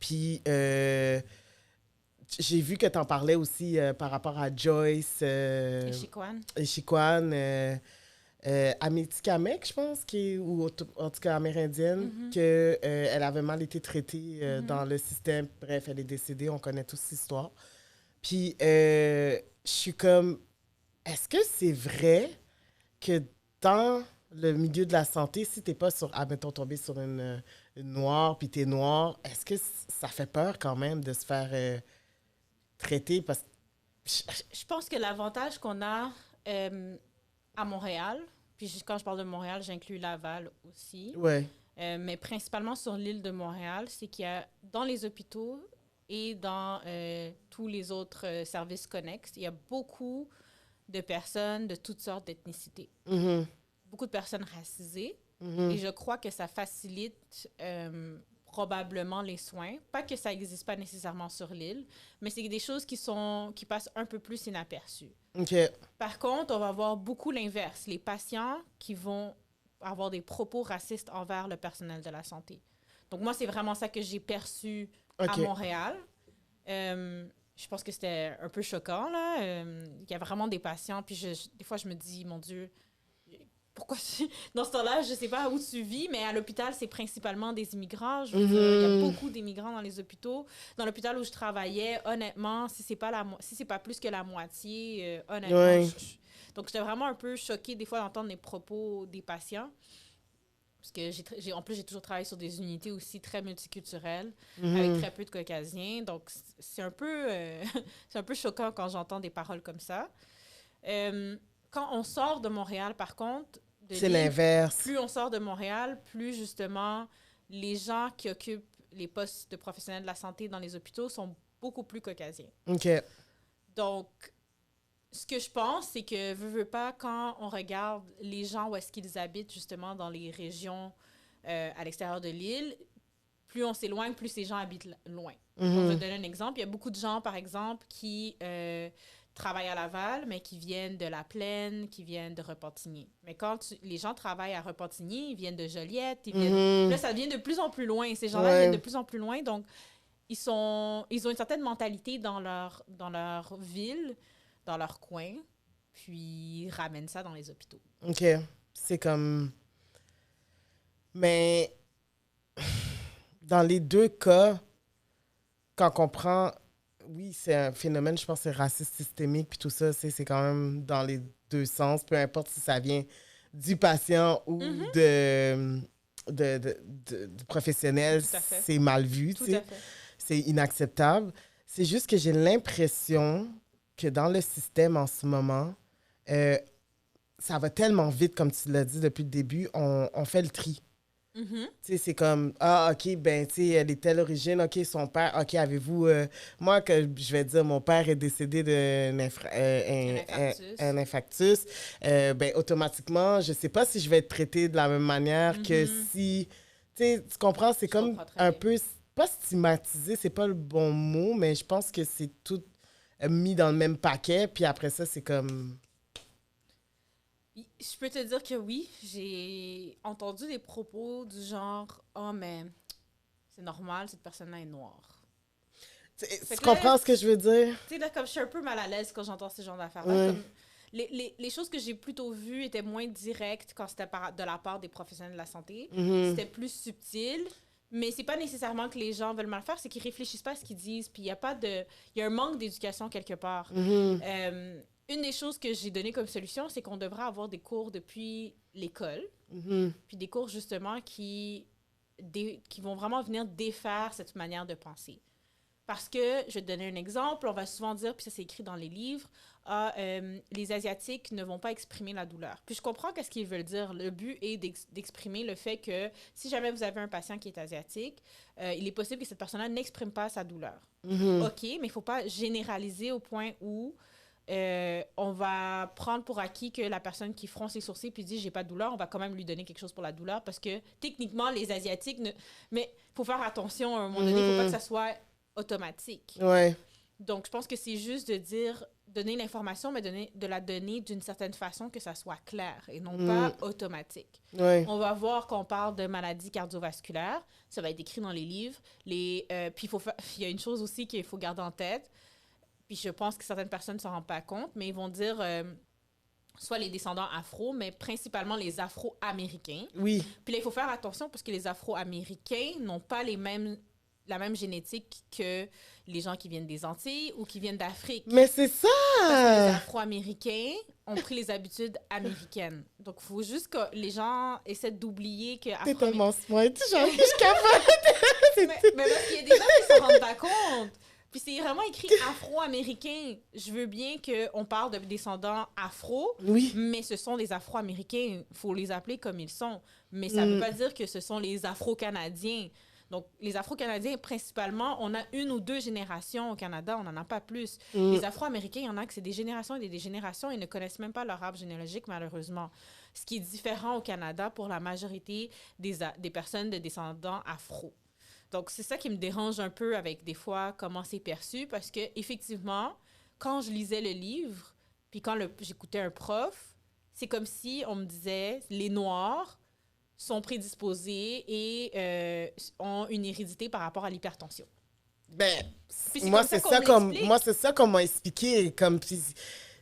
Puis, j'ai vu que tu en parlais aussi par rapport à Joyce. Echiquan. Amétikamek, je pense, ou en tout cas amérindienne, qu'elle avait mal été traitée dans le système. Bref, elle est décédée, on connaît tous cette histoire. Puis, je suis comme, est-ce que c'est vrai que dans le milieu de la santé, si t'es pas mettons, tombé sur une noire, puis t'es noir, est-ce que ça fait peur quand même de se faire traiter? Parce que... Je pense que l'avantage qu'on a à Montréal, puis quand je parle de Montréal, j'inclus Laval aussi, mais principalement sur l'île de Montréal, c'est qu'il y a dans les hôpitaux et dans tous les autres services connexes, il y a beaucoup de personnes de toutes sortes d'ethnicités. Beaucoup de personnes racisées. Et je crois que ça facilite probablement les soins. Pas que ça n'existe pas nécessairement sur l'île, mais c'est des choses qui passent un peu plus inaperçues. Par contre, on va avoir beaucoup l'inverse. Les patients qui vont avoir des propos racistes envers le personnel de la santé. Donc moi, c'est vraiment ça que j'ai perçu à Montréal. Je pense que c'était un peu choquant, là. Il y a vraiment des patients, puis des fois, je me dis, mon Dieu, pourquoi dans ce temps-là, je sais pas où tu vis, mais à l'hôpital, c'est principalement des immigrants. Il y a beaucoup d'immigrants dans les hôpitaux. Dans l'hôpital où je travaillais, honnêtement, si c'est pas plus que la moitié, honnêtement. Donc, j'étais vraiment un peu choquée des fois d'entendre les propos des patients. Parce que en plus, j'ai toujours travaillé sur des unités aussi très multiculturelles, avec très peu de Caucasiens. Donc, c'est un peu, c'est un peu choquant quand j'entends des paroles comme ça. Quand on sort de Montréal, par contre, c'est l'inverse. Plus on sort de Montréal, plus justement, les gens qui occupent les postes de professionnels de la santé dans les hôpitaux sont beaucoup plus caucasiens. Donc, ce que je pense, c'est que, veux pas, quand on regarde les gens où est-ce qu'ils habitent, justement, dans les régions à l'extérieur de l'île, plus on s'éloigne, plus ces gens habitent loin. Donc, je vais donner un exemple. Il y a beaucoup de gens, par exemple, qui travaillent à Laval, mais qui viennent de La Plaine, qui viennent de Repentigny. Mais quand les gens travaillent à Repentigny, ils viennent de Joliette, là, ça devient de plus en plus loin. Ces gens-là viennent de plus en plus loin. Donc, ils ont une certaine mentalité dans leur ville, dans leur coin, puis ils ramènent ça dans les hôpitaux. C'est comme... Mais dans les deux cas, quand on prend... Oui, c'est un phénomène, je pense, c'est raciste systémique, puis tout ça, c'est quand même dans les deux sens, peu importe si ça vient du patient ou du professionnel, c'est mal vu, tu sais. C'est inacceptable. C'est juste que j'ai l'impression que dans le système en ce moment, ça va tellement vite, comme tu l'as dit depuis le début, on fait le tri. Mhm. Tu sais, c'est comme, ah, OK, ben, tu sais, elle est telle origine, OK, son père, OK, avez-vous... moi, que je vais dire, mon père est décédé Un un infarctus. infarctus, ben, automatiquement, je sais pas si je vais être traitée de la même manière que Mhm. si... Tu sais, tu comprends, c'est Je comme comprends très un bien. peu, pas stigmatisé, c'est pas le bon mot, mais je pense que c'est tout mis dans le même paquet, puis après ça, c'est comme... Je peux te dire que oui, j'ai entendu des propos du genre oh mais c'est normal, cette personne-là est noire. Fait Tu que là, comprends ce que je veux dire? tu sais, là, comme je suis un peu mal à l'aise quand j'entends ce genre d'affaires-là, Ouais. comme les choses que j'ai plutôt vues étaient moins directes quand c'était de la part des professionnels de la santé. Mhm. C'était plus subtil, mais c'est pas nécessairement que les gens veulent mal faire, c'est qu'ils réfléchissent pas à ce qu'ils disent, puis il y a pas de... Il y a un manque d'éducation quelque part. Mhm. Une des choses que j'ai donné comme solution, c'est qu'on devrait avoir des cours depuis l'école, Mhm. puis des cours justement qui vont vraiment venir défaire cette manière de penser. Parce que, je vais te donner un exemple, on va souvent dire, puis ça c'est écrit dans les livres, les Asiatiques ne vont pas exprimer la douleur. Puis je comprends qu'est-ce qu'ils veulent dire. Le but est d'exprimer le fait que si jamais vous avez un patient qui est asiatique, il est possible que cette personne-là n'exprime pas sa douleur. Mhm. OK, mais il ne faut pas généraliser au point où on va prendre pour acquis que la personne qui fronce les sourcils puis dit j'ai pas de douleur, on va quand même lui donner quelque chose pour la douleur parce que techniquement les Asiatiques ne... Mais il faut faire attention à un moment donné, il faut pas que ça soit automatique. Ouais. Donc je pense que c'est juste de dire donner l'information mais de la donner d'une certaine façon que ça soit clair et non pas automatique. Ouais. On va voir qu'on parle de maladies cardiovasculaires, ça va être écrit dans les livres, puis il y a une chose aussi qu'il faut garder en tête. Puis je pense que certaines personnes ne s'en rendent pas compte, mais ils vont dire soit les descendants afro, mais principalement les afro-américains. Oui. Puis là, il faut faire attention parce que les afro-américains n'ont pas la même génétique que les gens qui viennent des Antilles ou qui viennent d'Afrique. Mais c'est ça! Parce que les afro-américains ont pris les habitudes américaines. Donc, il faut juste que les gens essaient d'oublier que... T'es tellement smart, genre, je capote! mais parce qu'il y a des gens qui ne se rendent pas compte. Puis c'est vraiment écrit afro-américain. Je veux bien qu'on parle de descendants afro, Oui. mais ce sont des afro-américains. Il faut les appeler comme ils sont. Mais ça ne veut pas dire que ce sont les afro-canadiens. Donc, les afro-canadiens, principalement, on a une ou deux générations au Canada, on n'en a pas plus. Les afro-américains, il y en a que c'est des générations et des générations, ils ne connaissent même pas leur arbre généalogique, malheureusement. Ce qui est différent au Canada pour la majorité des personnes de descendants afro. Donc, c'est ça qui me dérange un peu avec des fois comment c'est perçu parce que effectivement, quand je lisais le livre, puis quand j'écoutais un prof, c'est comme si on me disait les Noirs sont prédisposés et ont une hérédité par rapport à l'hypertension. Ben, Puis moi, c'est ça comme l'explique. moi, c'est ça qu'on m'a expliqué. Comme, puis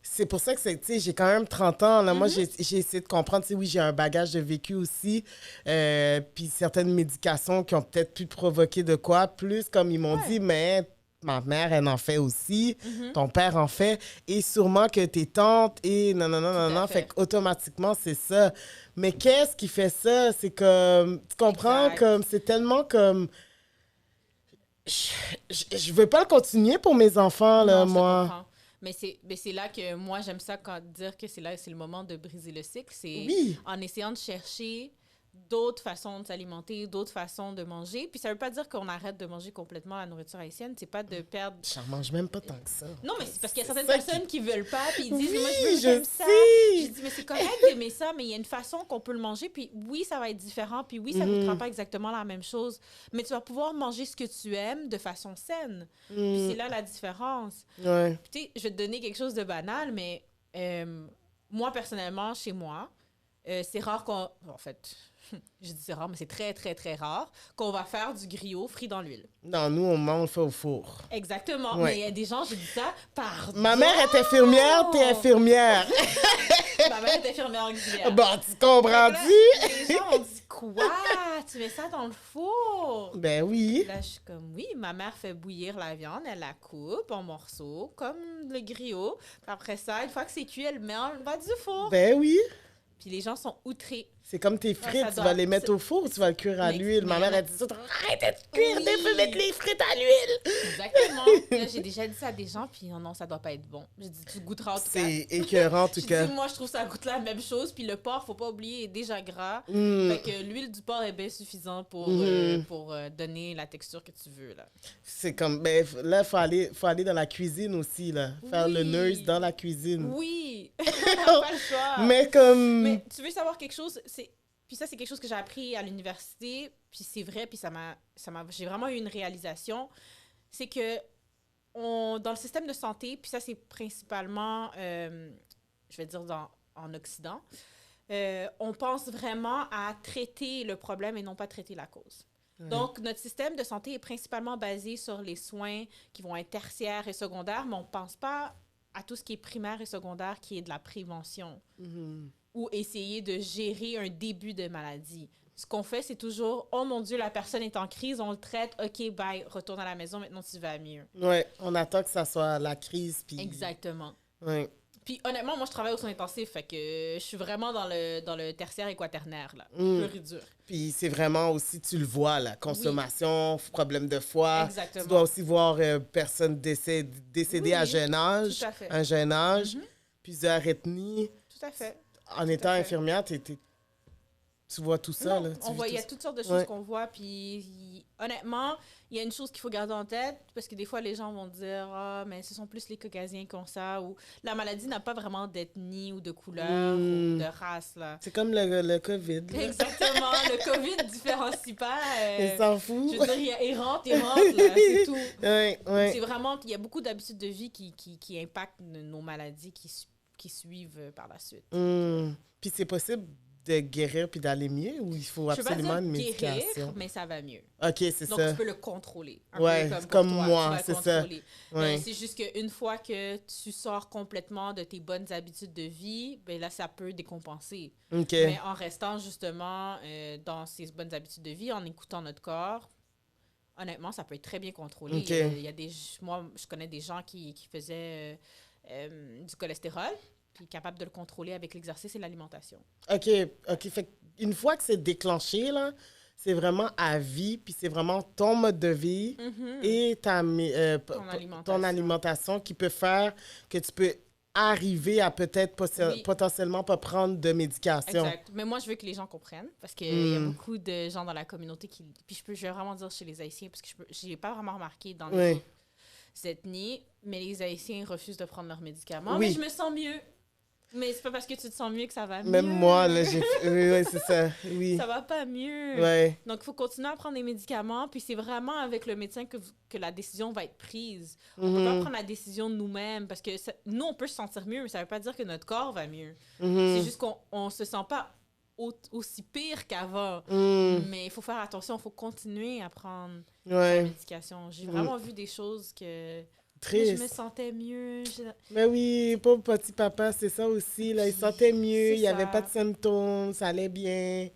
c'est pour ça que tu sais, j'ai quand même 30 ans. Là. Moi, j'ai essayé de comprendre. Tu sais, oui, j'ai un bagage de vécu aussi. Puis certaines médications qui ont peut-être pu te provoquer de quoi. Plus, comme ils m'ont dit, mais ma mère, elle en fait aussi. Ton père en fait. Et sûrement que tes tantes et non, non, non, non, non. Fait qu'automatiquement, c'est ça. Mais qu'est-ce qui fait ça? C'est comme... Tu comprends? Exact. Comme c'est tellement comme... Je veux pas le continuer pour mes enfants, là, Non, je te moi. comprends. Mais c'est là que moi, j'aime ça quand dire que c'est le moment de briser le cycle. C'est Oui. en essayant de chercher d'autres façons de s'alimenter, d'autres façons de manger. Puis ça veut pas dire qu'on arrête de manger complètement la nourriture haïtienne. C'est pas de perdre... J'en mange même pas tant que ça. Non, mais c'est parce qu'il y a certaines ça personnes qui veulent pas, puis ils disent, Oui, moi, je veux, je j'aime ça. sais. Je dis, mais c'est correct d'aimer ça, mais il y a une façon qu'on peut le manger, puis oui, ça va être différent, puis oui, ça ne goûtera pas exactement la même chose, mais tu vas pouvoir manger ce que tu aimes de façon saine. Puis c'est là la différence. Ouais. Puis tu sais, je vais te donner quelque chose de banal, mais moi, personnellement, chez moi, c'est rare qu'on... En fait, je dis c'est rare, mais c'est très, très, très rare qu'on va faire du griot frit dans l'huile. Non, nous, on le fait au four. Exactement. Ouais. Mais il y a des gens, je dis ça, pardon! Ma mère est infirmière, t'es infirmière. Ma mère est infirmière auxiliaire. Bon, tu comprends-tu? Les gens ont dit quoi? Tu mets ça dans le four? Ben oui. Là, je suis comme, oui, ma mère fait bouillir la viande, elle la coupe en morceaux, comme le griot. Puis après ça, une fois que c'est cuit, elle met en bas du four. Ben oui. Puis les gens sont outrés. C'est comme tes frites, ça tu doit- vas les mettre au four ou tu vas le cuire à Mais- l'huile. Ma mais mère, non. elle dit ça, arrête de cuire, Oui. tu peux mettre les frites à l'huile. Exactement. Là, j'ai déjà dit ça à des gens, puis non, ça doit pas être bon. J'ai dit, tu goûteras en tout cas. C'est écœurant, en tout J'ai cas. dit, moi, je trouve ça goûte la même chose, puis le porc, faut pas oublier, est déjà gras. Fait que l'huile du porc est bien suffisante pour donner la texture que tu veux, là. C'est comme, ben, là, faut aller dans la cuisine aussi, là. Faire le nurse dans la cuisine. Oui! On n'a pas le choix. Mais comme... Mais tu veux savoir quelque chose? Puis ça, c'est quelque chose que j'ai appris à l'université, puis c'est vrai, puis j'ai vraiment eu une réalisation. C'est que dans le système de santé, puis ça, c'est principalement, je vais dire, en Occident, on pense vraiment à traiter le problème et non pas traiter la cause. Donc, notre système de santé est principalement basé sur les soins qui vont être tertiaires et secondaires, mais on ne pense pas à tout ce qui est primaire et secondaire, qui est de la prévention. Ou essayer de gérer un début de maladie. Ce qu'on fait, c'est toujours « Oh mon Dieu, la personne est en crise, on le traite, OK, bye, retourne à la maison, maintenant tu vas mieux. » Oui, on attend que ça soit la crise, puis... Exactement. Oui. Puis honnêtement, moi, je travaille au soins intensifs, fait que je suis vraiment dans le tertiaire et quaternaire, là, pur et dur. Puis c'est vraiment aussi, tu le vois, la consommation, problème de foie. Exactement. Tu dois aussi voir personne décédée à jeune âge, tout à fait. un jeune âge, plusieurs ethnies. Tout à fait. En étant infirmière, tu vois tout ça. Non, là. il y a toutes sortes de choses qu'on voit. Puis honnêtement, il y a une chose qu'il faut garder en tête, parce que des fois, les gens vont dire « Ah, mais ce sont plus les Caucasiens qui ont ça » ou « La maladie n'a pas vraiment d'ethnie ou de couleur ou de race. » là. C'est comme le COVID. Là. Exactement. Le COVID ne différencie pas. Il s'en fout. Je veux dire, il rentre, là, c'est tout. C'est vraiment... Il y a beaucoup d'habitudes de vie qui impactent nos maladies qui suivent par la suite. Puis c'est possible de guérir puis d'aller mieux ou il faut absolument une médication? Guérir, mais ça va mieux. OK, c'est Donc, ça. tu peux le contrôler. Ouais, comme moi, c'est ça. Mais c'est juste qu'une fois que tu sors complètement de tes bonnes habitudes de vie, ben là, ça peut décompenser. OK. Mais en restant justement dans ces bonnes habitudes de vie, en écoutant notre corps, honnêtement, ça peut être très bien contrôlé. Okay. Il y a moi, je connais des gens qui faisaient du cholestérol, puis capables de le contrôler avec l'exercice et l'alimentation. OK. Fait une fois que c'est déclenché, là, c'est vraiment à vie, puis c'est vraiment ton mode de vie et ton alimentation qui peut faire que tu peux arriver à peut-être potentiellement pas prendre de médication. Exact. Mais moi, je veux que les gens comprennent, parce qu'il y a beaucoup de gens dans la communauté qui... Puis je vais vraiment dire chez les Haïtiens, parce que je n'ai pas vraiment remarqué dans les autres ethnies, mais les Haïtiens refusent de prendre leurs médicaments. Mais je me sens mieux. Mais c'est pas parce que tu te sens mieux que ça va mieux. Même moi, là, oui, c'est ça. Oui. Ça va pas mieux. Ouais. Donc, il faut continuer à prendre des médicaments. Puis c'est vraiment avec le médecin que la décision va être prise. On peut pas prendre la décision nous-mêmes parce que nous, on peut se sentir mieux, mais ça veut pas dire que notre corps va mieux. C'est juste qu'on se sent pas aussi pire qu'avant. Mais il faut faire attention. Il faut continuer à prendre la médication. J'ai vraiment vu des choses que... Triste. Je me sentais mieux. Mais oui, pauvre petit papa, c'est ça aussi. Là, il se sentait mieux, il n'y avait pas de symptômes, ça allait bien.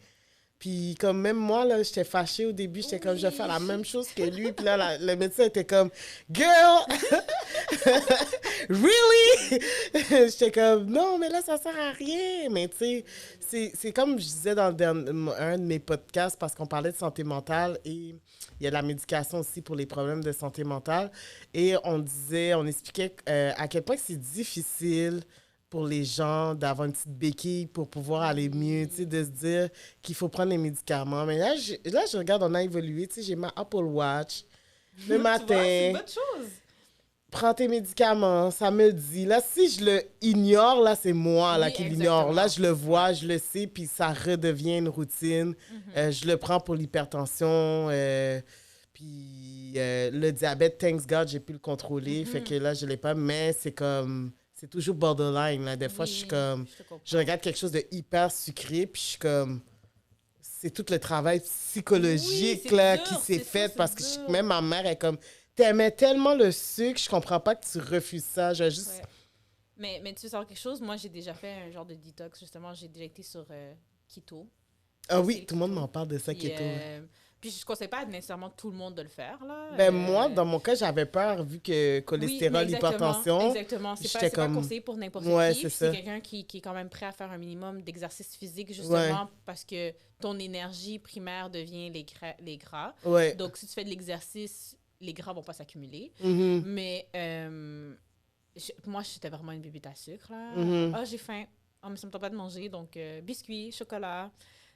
Puis comme même moi, là, j'étais fâchée au début, j'étais comme, je vais faire la même chose que lui. Puis là, le médecin était comme, girl, really? J'étais comme, non, mais là, ça sert à rien. Mais tu sais, c'est comme je disais dans un de mes podcasts, parce qu'on parlait de santé mentale et il y a la médication aussi pour les problèmes de santé mentale. Et on expliquait à quel point c'est difficile pour les gens d'avoir une petite béquille pour pouvoir aller mieux, tu sais, de se dire qu'il faut prendre les médicaments. Mais là, je regarde, on a évolué, tu sais, j'ai ma Apple Watch le matin. Tu vois, c'est une bonne chose. Prends tes médicaments, ça me dit. Là, si je le ignore, là, c'est moi là, qui l'ignore. Là, je le vois, je le sais, puis ça redevient une routine. Je le prends pour l'hypertension, puis le diabète, thanks God, j'ai pu le contrôler. Fait que là, je l'ai pas, mais c'est comme... C'est toujours borderline. Là. Des fois, je suis comme... Je regarde quelque chose de hyper sucré, puis je suis comme... C'est tout le travail psychologique là, qui s'est fait, parce que même ma mère est comme... T'aimais tellement le sucre, je comprends pas que tu refuses ça. Je juste... Mais tu veux savoir quelque chose? Moi, j'ai déjà fait un genre de détox, justement. J'ai déjà été sur keto. Ah oui, tout le monde m'en parle de ça, keto. Puis je ne conseille pas nécessairement tout le monde de le faire. Là. Ben moi, dans mon cas, j'avais peur, vu que cholestérol, hypertension. Exactement. C'est pas conseillé pour n'importe qui. C'est quelqu'un qui est quand même prêt à faire un minimum d'exercice physique, justement, parce que ton énergie primaire devient les gras. Donc, si tu fais de l'exercice, les gras vont pas s'accumuler. Mhm. Mais moi, j'étais vraiment une bébête à sucre, là. Mhm. Ah, j'ai faim. Ah, mais ça me tente pas de manger. Donc, biscuits, chocolat,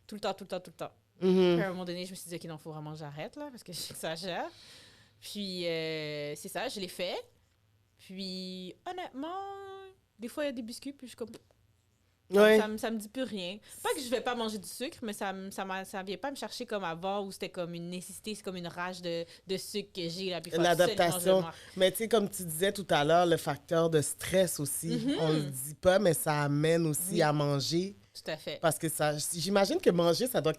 tout le temps, tout le temps, tout le temps. Mhm. Puis à un moment donné, je me suis dit, OK, non, faut vraiment que j'arrête, là, parce que j'exagère. Puis, c'est ça, je l'ai fait. Puis, honnêtement, des fois, il y a des biscuits, puis je suis comme... Ouais. Ça me dit plus rien. Pas que je vais pas manger du sucre, mais ça vient pas me chercher comme avant, où c'était comme une nécessité, c'est comme une rage de sucre que j'ai, là, puis il faut absolument que je L'adaptation. mange. Mais tu sais, comme tu disais tout à l'heure, le facteur de stress aussi, on le dit pas, mais ça amène aussi Oui. à manger. Tout à fait. Parce que j'imagine que manger, ça doit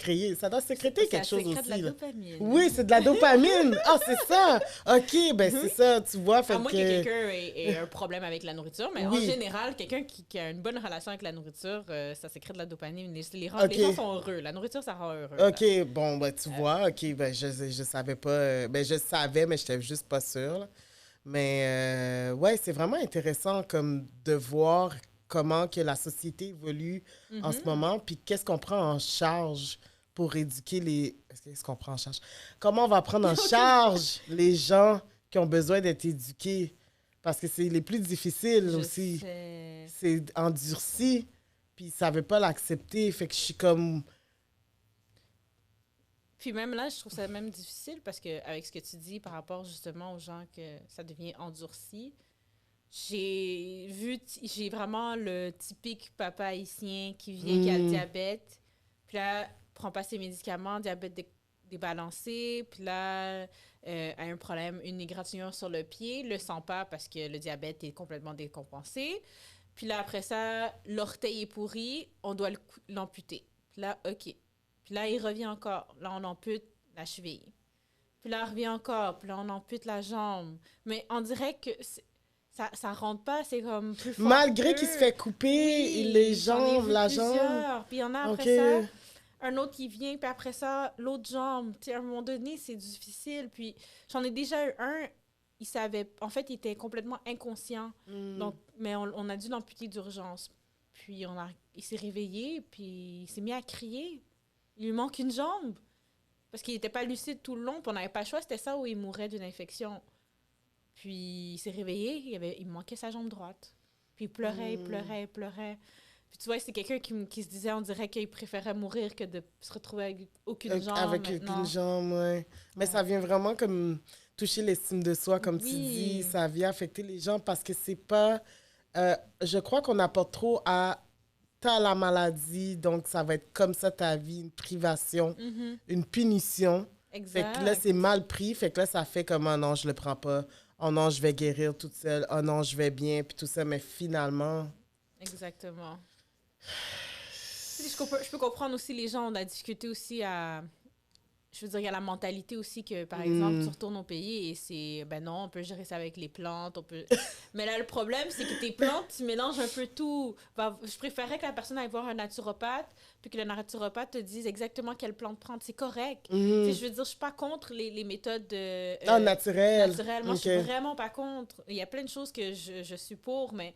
sécréter quelque chose Ça sécrète aussi. de la là. dopamine. Oui, c'est de la dopamine. Ah, c'est ça. OK, ben c'est ça, tu vois. Fait À moins que que... quelqu'un ait un problème avec la nourriture, mais Oui. en général, quelqu'un qui a une bonne relation avec la nourriture, ça sécrète de la dopamine. Les Ok. gens sont heureux. La nourriture, ça rend heureux. OK, bon, ben tu vois. OK, ben je savais pas. Ben je savais, mais j'étais juste pas sûre. Là. Mais ouais, c'est vraiment intéressant comme de voir comment que la société évolue en ce moment, puis qu'est-ce qu'on prend en charge pour éduquer les... Qu'est-ce qu'on prend en charge? Comment on va prendre en charge les gens qui ont besoin d'être éduqués? Parce que c'est les plus difficiles Je aussi. sais. C'est endurci, puis ça veut pas l'accepter. Fait que je suis comme... Puis même là, je trouve ça même difficile parce que avec ce que tu dis par rapport justement aux gens que ça devient endurci, j'ai vraiment le typique papa haïtien qui vient, qui a le diabète, puis là, prend pas ses médicaments, diabète débalancé, puis là, a un problème, une égratignure sur le pied, le sent pas parce que le diabète est complètement décompensé. Puis là, après ça, l'orteil est pourri, on doit l'amputer. Puis là, OK. Puis là, il revient encore. Là, on ampute la cheville. Puis là, il revient encore. Puis là, on ampute la jambe. Mais on dirait que ça rentre pas, c'est comme plus fort. Malgré qu'il se fait couper Oui, les j'en ai jambes, vu la plusieurs. jambe. Puis il y en a OK. après ça, un autre qui vient, puis après ça, l'autre jambe. Tu sais, à un moment donné, c'est difficile. Puis j'en ai déjà eu un, il savait... En fait, il était complètement inconscient. Donc, mais on a dû l'amputer d'urgence. Puis il s'est réveillé, puis il s'est mis à crier. Il lui manque une jambe. Parce qu'il n'était pas lucide tout le long, puis on n'avait pas le choix. C'était ça où il mourait d'une infection. Puis il s'est réveillé, il manquait sa jambe droite. Puis il pleurait, il pleurait, il pleurait. Puis tu vois, c'est quelqu'un qui se disait, on dirait qu'il préférait mourir que de se retrouver avec aucune jambe. Avec maintenant. aucune jambe, ouais. Mais ça vient vraiment comme toucher l'estime de soi, comme tu dis. Ça vient affecter les gens parce que c'est pas... je crois qu'on apporte trop à... T'as la maladie, donc ça va être comme ça ta vie, une privation, une punition. Exact. Fait que là, c'est mal pris. Fait que là, ça fait comme, oh non, je le prends pas. Oh non, je vais guérir toute seule. Oh non, je vais bien, puis tout ça. Mais finalement... Exactement. Je peux comprendre aussi les gens, on a discuté aussi à... Je veux dire, il y a la mentalité aussi que, par exemple, tu retournes au pays et c'est, ben non, on peut gérer ça avec les plantes, on peut... Mais là, le problème, c'est que tes plantes, tu mélanges un peu tout. Je préférais que la personne aille voir un naturopathe, puis que le naturopathe te dise exactement quelle plante prendre. C'est correct. Tu sais, je veux dire, je suis pas contre les méthodes naturelles. Moi, je suis vraiment pas contre. Il y a plein de choses que je suis pour, mais...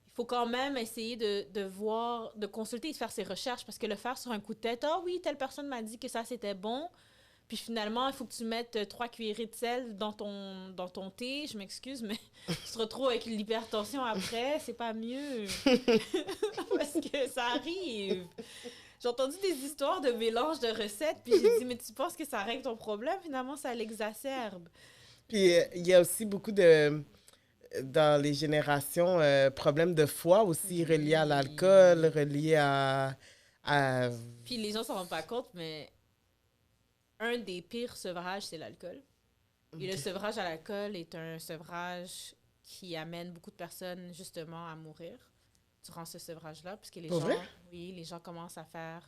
Il faut quand même essayer de voir, de consulter et de faire ses recherches, parce que le faire sur un coup de tête, ah oui, telle personne m'a dit que ça, c'était bon, puis finalement, il faut que tu mettes 3 cuillerées de sel dans ton thé, je m'excuse, mais tu te retrouves avec l'hypertension après, c'est pas mieux. Parce que ça arrive. J'ai entendu des histoires de mélange de recettes, puis j'ai dit, mais tu penses que ça règle ton problème? Finalement, ça l'exacerbe. Puis il y a aussi beaucoup de... Dans les générations, problèmes de foie aussi reliés à l'alcool, reliés à... Puis les gens s'en rendent pas compte, mais un des pires sevrages, c'est l'alcool. Et le sevrage à l'alcool est un sevrage qui amène beaucoup de personnes justement à mourir durant ce sevrage-là, puisque les gens commencent à faire...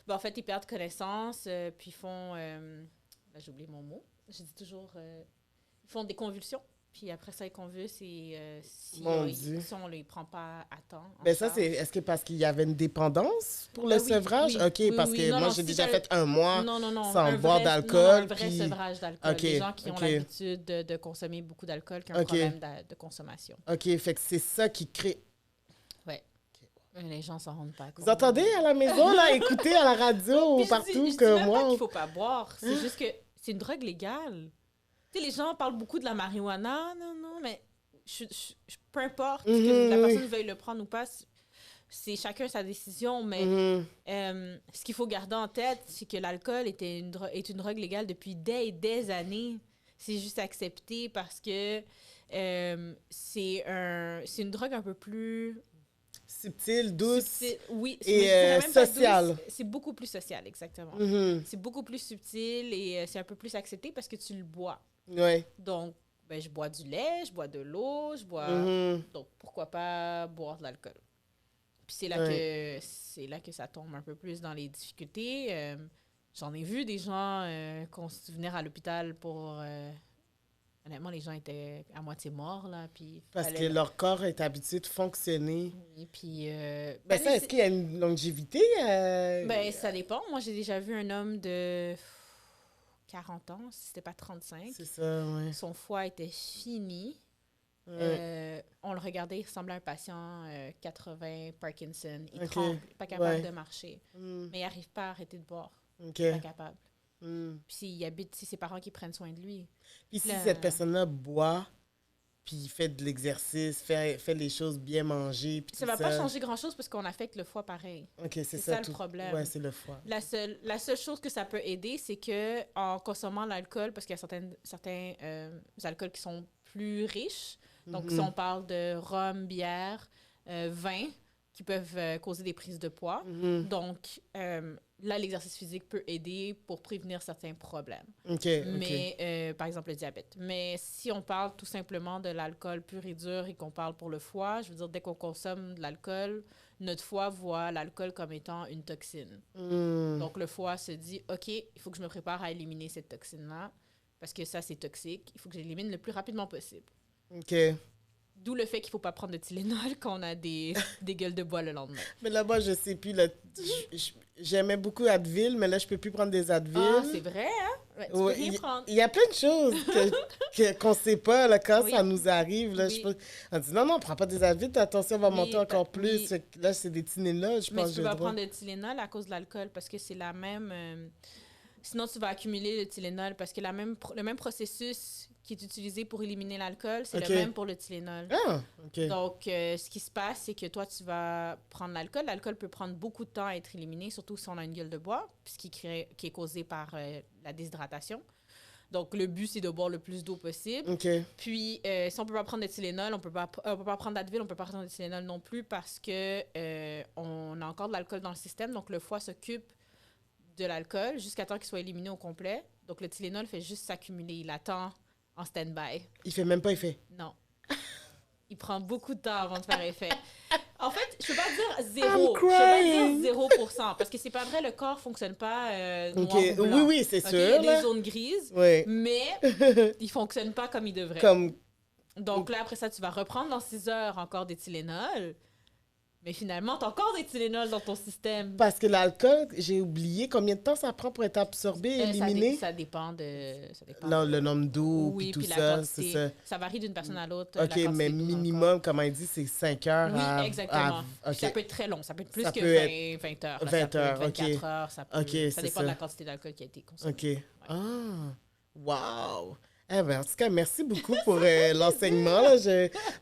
en fait, ils perdent connaissance, puis font... là, j'ai oublié mon mot. Je dis toujours... ils font des convulsions. Puis après ça, ils convulsent et si on ne les prend pas à temps. Mais ça, est-ce que parce qu'il y avait une dépendance pour le sevrage? Oui, OK, parce que moi, j'ai déjà fait un mois sans boire d'alcool. Un vrai sevrage d'alcool. Des gens qui ont l'habitude de consommer beaucoup d'alcool, qui ont un problème de consommation. OK, fait que c'est ça qui crée... Ouais. Les gens s'en rendent pas compte. Vous entendez à la maison, là, écoutez à la radio ou partout je que dis moi... Pas qu'il faut pas boire. C'est juste que c'est une drogue légale. Tu sais, les gens parlent beaucoup de la marijuana. Non, mais peu importe que la personne veuille le prendre ou pas, c'est chacun sa décision, mais ce qu'il faut garder en tête, c'est que l'alcool est une drogue légale depuis des années. C'est juste accepté parce que c'est une drogue un peu plus... Subtile, douce oui, et sociale. C'est beaucoup plus social, exactement. C'est beaucoup plus subtil et c'est un peu plus accepté parce que tu le bois. Ouais. Donc, je bois du lait, je bois de l'eau, donc, pourquoi pas boire de l'alcool? Puis c'est là que ça tombe un peu plus dans les difficultés. J'en ai vu des gens venir à l'hôpital pour... honnêtement, les gens étaient à moitié morts, là, puis... Parce que leur corps est habitué de fonctionner. Oui, puis... ça, est-ce qu'il y a une longévité? Ça dépend. Moi, j'ai déjà vu un homme de 40 ans, si c'était pas 35. C'est ça, oui. Son foie était fini. On le regardait, il ressemblait à un patient 80, Parkinson. Il tremble, pas capable de marcher. Mais il n'arrive pas à arrêter de boire. Pas capable. Puis il habite, c'est ses parents qui prennent soin de lui. Puis si cette personne-là boit, puis fait de l'exercice, fait les choses bien manger, puis ça va pas changer grand-chose parce qu'on affecte le foie pareil. OK, c'est ça le problème. Ouais, c'est le foie. La seule chose que ça peut aider, c'est que en consommant l'alcool, parce qu'il y a certains alcools qui sont plus riches, donc si on parle de rhum, bière, vin, qui peuvent causer des prises de poids. Donc, là, l'exercice physique peut aider pour prévenir certains problèmes. Mais, par exemple, le diabète. Mais si on parle tout simplement de l'alcool pur et dur et qu'on parle pour le foie, je veux dire, dès qu'on consomme de l'alcool, notre foie voit l'alcool comme étant une toxine. Donc, le foie se dit, OK, il faut que je me prépare à éliminer cette toxine-là parce que ça, c'est toxique. Il faut que j'élimine le plus rapidement possible. OK. D'où le fait qu'il ne faut pas prendre de Tylenol quand on a des gueules de bois le lendemain. Mais là-bas, je sais plus. J'aimais beaucoup Advil, mais là, je peux plus prendre des Advil. Ah, c'est vrai, hein? Ouais, tu peux rien prendre. Il y a plein de choses qu'on ne sait pas là, quand ça nous arrive. Là, on dit non, prends pas des Advil, attention, on va monter encore plus. Là, c'est des Tylenol, je pense. Mais tu peux pas prendre de Tylenol à cause de l'alcool parce que c'est la même... Sinon, tu vas accumuler le Tylenol parce que le même processus qui est utilisé pour éliminer l'alcool, c'est le même pour le Tylenol. Ah, OK. Donc, ce qui se passe, c'est que toi, tu vas prendre l'alcool. L'alcool peut prendre beaucoup de temps à être éliminé, surtout si on a une gueule de bois, qui est causée par la déshydratation. Donc, le but, c'est de boire le plus d'eau possible. Puis, si on ne peut pas prendre de Tylenol, on peut pas prendre d'Advil, on ne peut pas prendre de Tylenol non plus parce que on a encore de l'alcool dans le système. Donc, le foie s'occupe de l'alcool jusqu'à temps qu'il soit éliminé au complet. Donc, le Tylenol fait juste s'accumuler. Il attend en stand-by. Il fait même pas effet? Non. Il prend beaucoup de temps avant de faire effet. En fait, je peux pas dire zéro. Je peux pas dire 0%. Parce que c'est pas vrai, le corps fonctionne pas noir ou blanc. Oui, c'est sûr. Il y a des zones grises, mais il fonctionne pas comme il devrait. Donc là, après ça, tu vas reprendre dans 6 heures encore des Tylenol. Mais finalement, tu as encore des Tylenol dans ton système. Parce que l'alcool, j'ai oublié combien de temps ça prend pour être absorbé, éliminé? Ça dépend de... Le nombre d'eau, puis tout ça, c'est ça. Ça varie d'une personne à l'autre. OK, mais minimum, comme il dit, c'est 5 heures. Oui, exactement. Ça peut être très long. Ça peut être plus que 20 heures. Là, 20 heures, 24 heures. Ça dépend de la quantité d'alcool qui a été consommée. OK. Ouais. Ah, wow! En tout cas, merci beaucoup pour l'enseignement.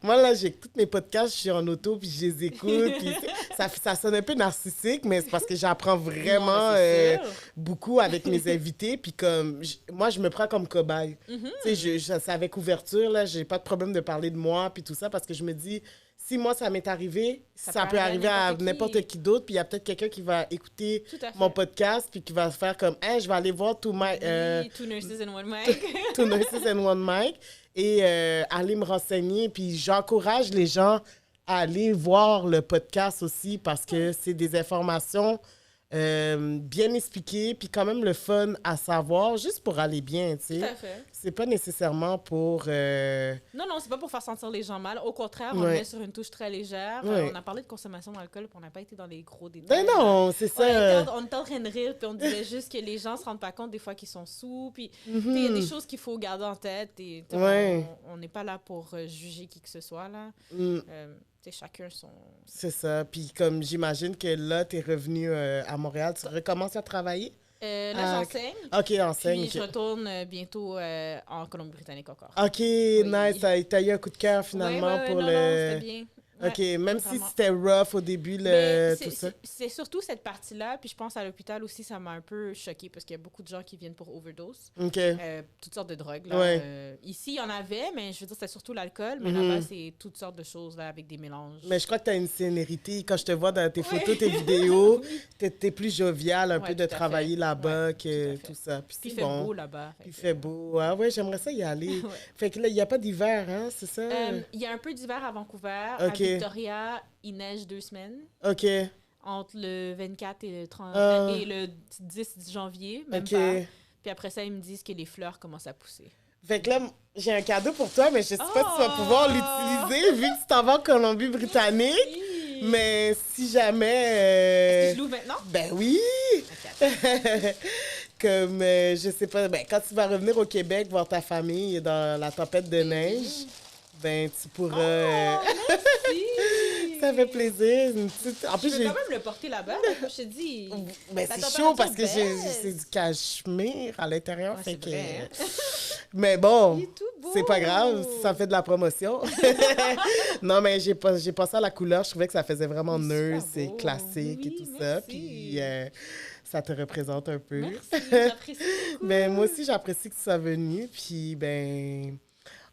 Moi, là, j'écoute mes podcasts, je suis en auto, puis je les écoute. Puis ça sonne un peu narcissique, mais c'est parce que j'apprends vraiment beaucoup avec mes invités. Puis moi, je me prends comme cobaye. Tu sais, c'est avec ouverture, là, j'ai pas de problème de parler de moi, puis tout ça, parce que je me dis... Si moi, ça m'est arrivé, ça peut arriver à n'importe qui d'autre. Puis il y a peut-être quelqu'un qui va écouter mon podcast puis qui va faire comme « je vais aller voir Two Nurses and One Mic. » Two Nurses and One Mic. Et aller me renseigner. Puis j'encourage les gens à aller voir le podcast aussi parce que c'est des informations bien expliquées puis quand même le fun à savoir, juste pour aller bien, tu sais. Tout à fait. C'est pas nécessairement pour... Non, c'est pas pour faire sentir les gens mal. Au contraire, on est sur une touche très légère. On a parlé de consommation d'alcool, puis on n'a pas été dans les gros détails. Ben non, c'est ça. On était en train de rire, puis on disait juste que les gens se rendent pas compte des fois qu'ils sont sous. Puis il y a des choses qu'il faut garder en tête. Et, on n'est pas là pour juger qui que ce soit, là. Chacun son... C'est ça. Puis comme j'imagine que là, tu es revenu à Montréal, tu recommences à travailler? Là, j'enseigne. OK, enseigne. Puis je retourne bientôt en Colombie-Britannique encore. OK, nice. T'as eu un coup de cœur finalement Ouais, pour non, le... non, c'était bien. OK, Ouais, même vraiment. si c'était rough au début, tout ça. C'est surtout cette partie-là. Puis je pense à l'hôpital aussi, ça m'a un peu choquée parce qu'il y a beaucoup de gens qui viennent pour overdose. OK. Toutes sortes de drogues. Là. Ouais. Ici, il y en avait, mais je veux dire, c'était surtout l'alcool. Mais là-bas, c'est toutes sortes de choses là, avec des mélanges. Mais je crois que tu as une sénérité. Quand je te vois dans tes photos, tes vidéos, t'es plus jovial un peu de tout à travailler fait. là-bas Ouais, que tout à fait. tout ça. Puis Puis il c'est fait bon. beau là-bas. Il fait beau. Ah ouais, j'aimerais ça y aller. Ouais. Fait que là, il n'y a pas d'hiver, hein, c'est ça? Il y a un peu d'hiver à Vancouver. Ok. À Victoria, il neige 2 semaines. OK. Entre le 24 et le 30 Ah. et le 10 janvier, même OK. pas. Puis après ça, ils me disent que les fleurs commencent à pousser. Fait que là, j'ai un cadeau pour toi, mais je sais pas si tu vas Oh! pouvoir l'utiliser vu que tu t'en vas en Colombie-Britannique. Oui. Mais si jamais... Est-ce que je l'ouvre maintenant? Ben oui! Ok. Comme, je sais pas, ben, quand tu vas revenir au Québec voir ta famille dans la tempête de neige, ben tu pourras... Merci. ça fait plaisir. Une petite... En plus, Je peux quand même le porter là-bas. Comme je te dis. Ben, la c'est température chaud parce que baisse. c'est du cachemire à l'intérieur. Ouais, fait c'est que... vrai, hein. Mais bon, Il est tout beau. c'est pas grave, ça fait de la promotion. Non, mais j'ai pensé à la couleur. Je trouvais que ça faisait vraiment Il est nurse super et beau. classique et Oui, tout ça. merci. Puis ça te représente un peu. Merci, j'apprécie beaucoup. Ben, moi aussi, j'apprécie que tu sois venu. Puis, ben,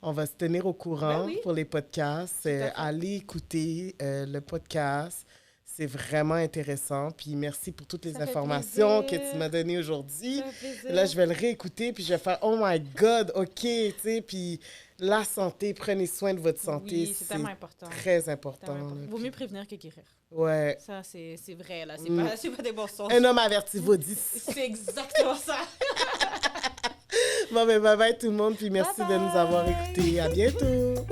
on va se tenir au courant Ben oui. pour les podcasts. à fait. Allez écouter le podcast. C'est vraiment intéressant. Puis, merci pour toutes les Ça fait informations plaisir. que tu m'as données aujourd'hui. Ça fait plaisir. Là, je vais le réécouter, puis je vais faire « Oh my God! OK! » Tu sais, puis la santé, prenez soin de votre santé. Oui, c'est tellement important. très important. Tellement important. là. Vaut mieux prévenir que guérir. Ouais. Ça, c'est vrai, là. Mm. C'est pas des bons sens. Un homme averti vaut 10. C'est exactement ça. Bon, ben, bye bye tout le monde, puis merci Bye de nous avoir bye. écoutés. À bientôt!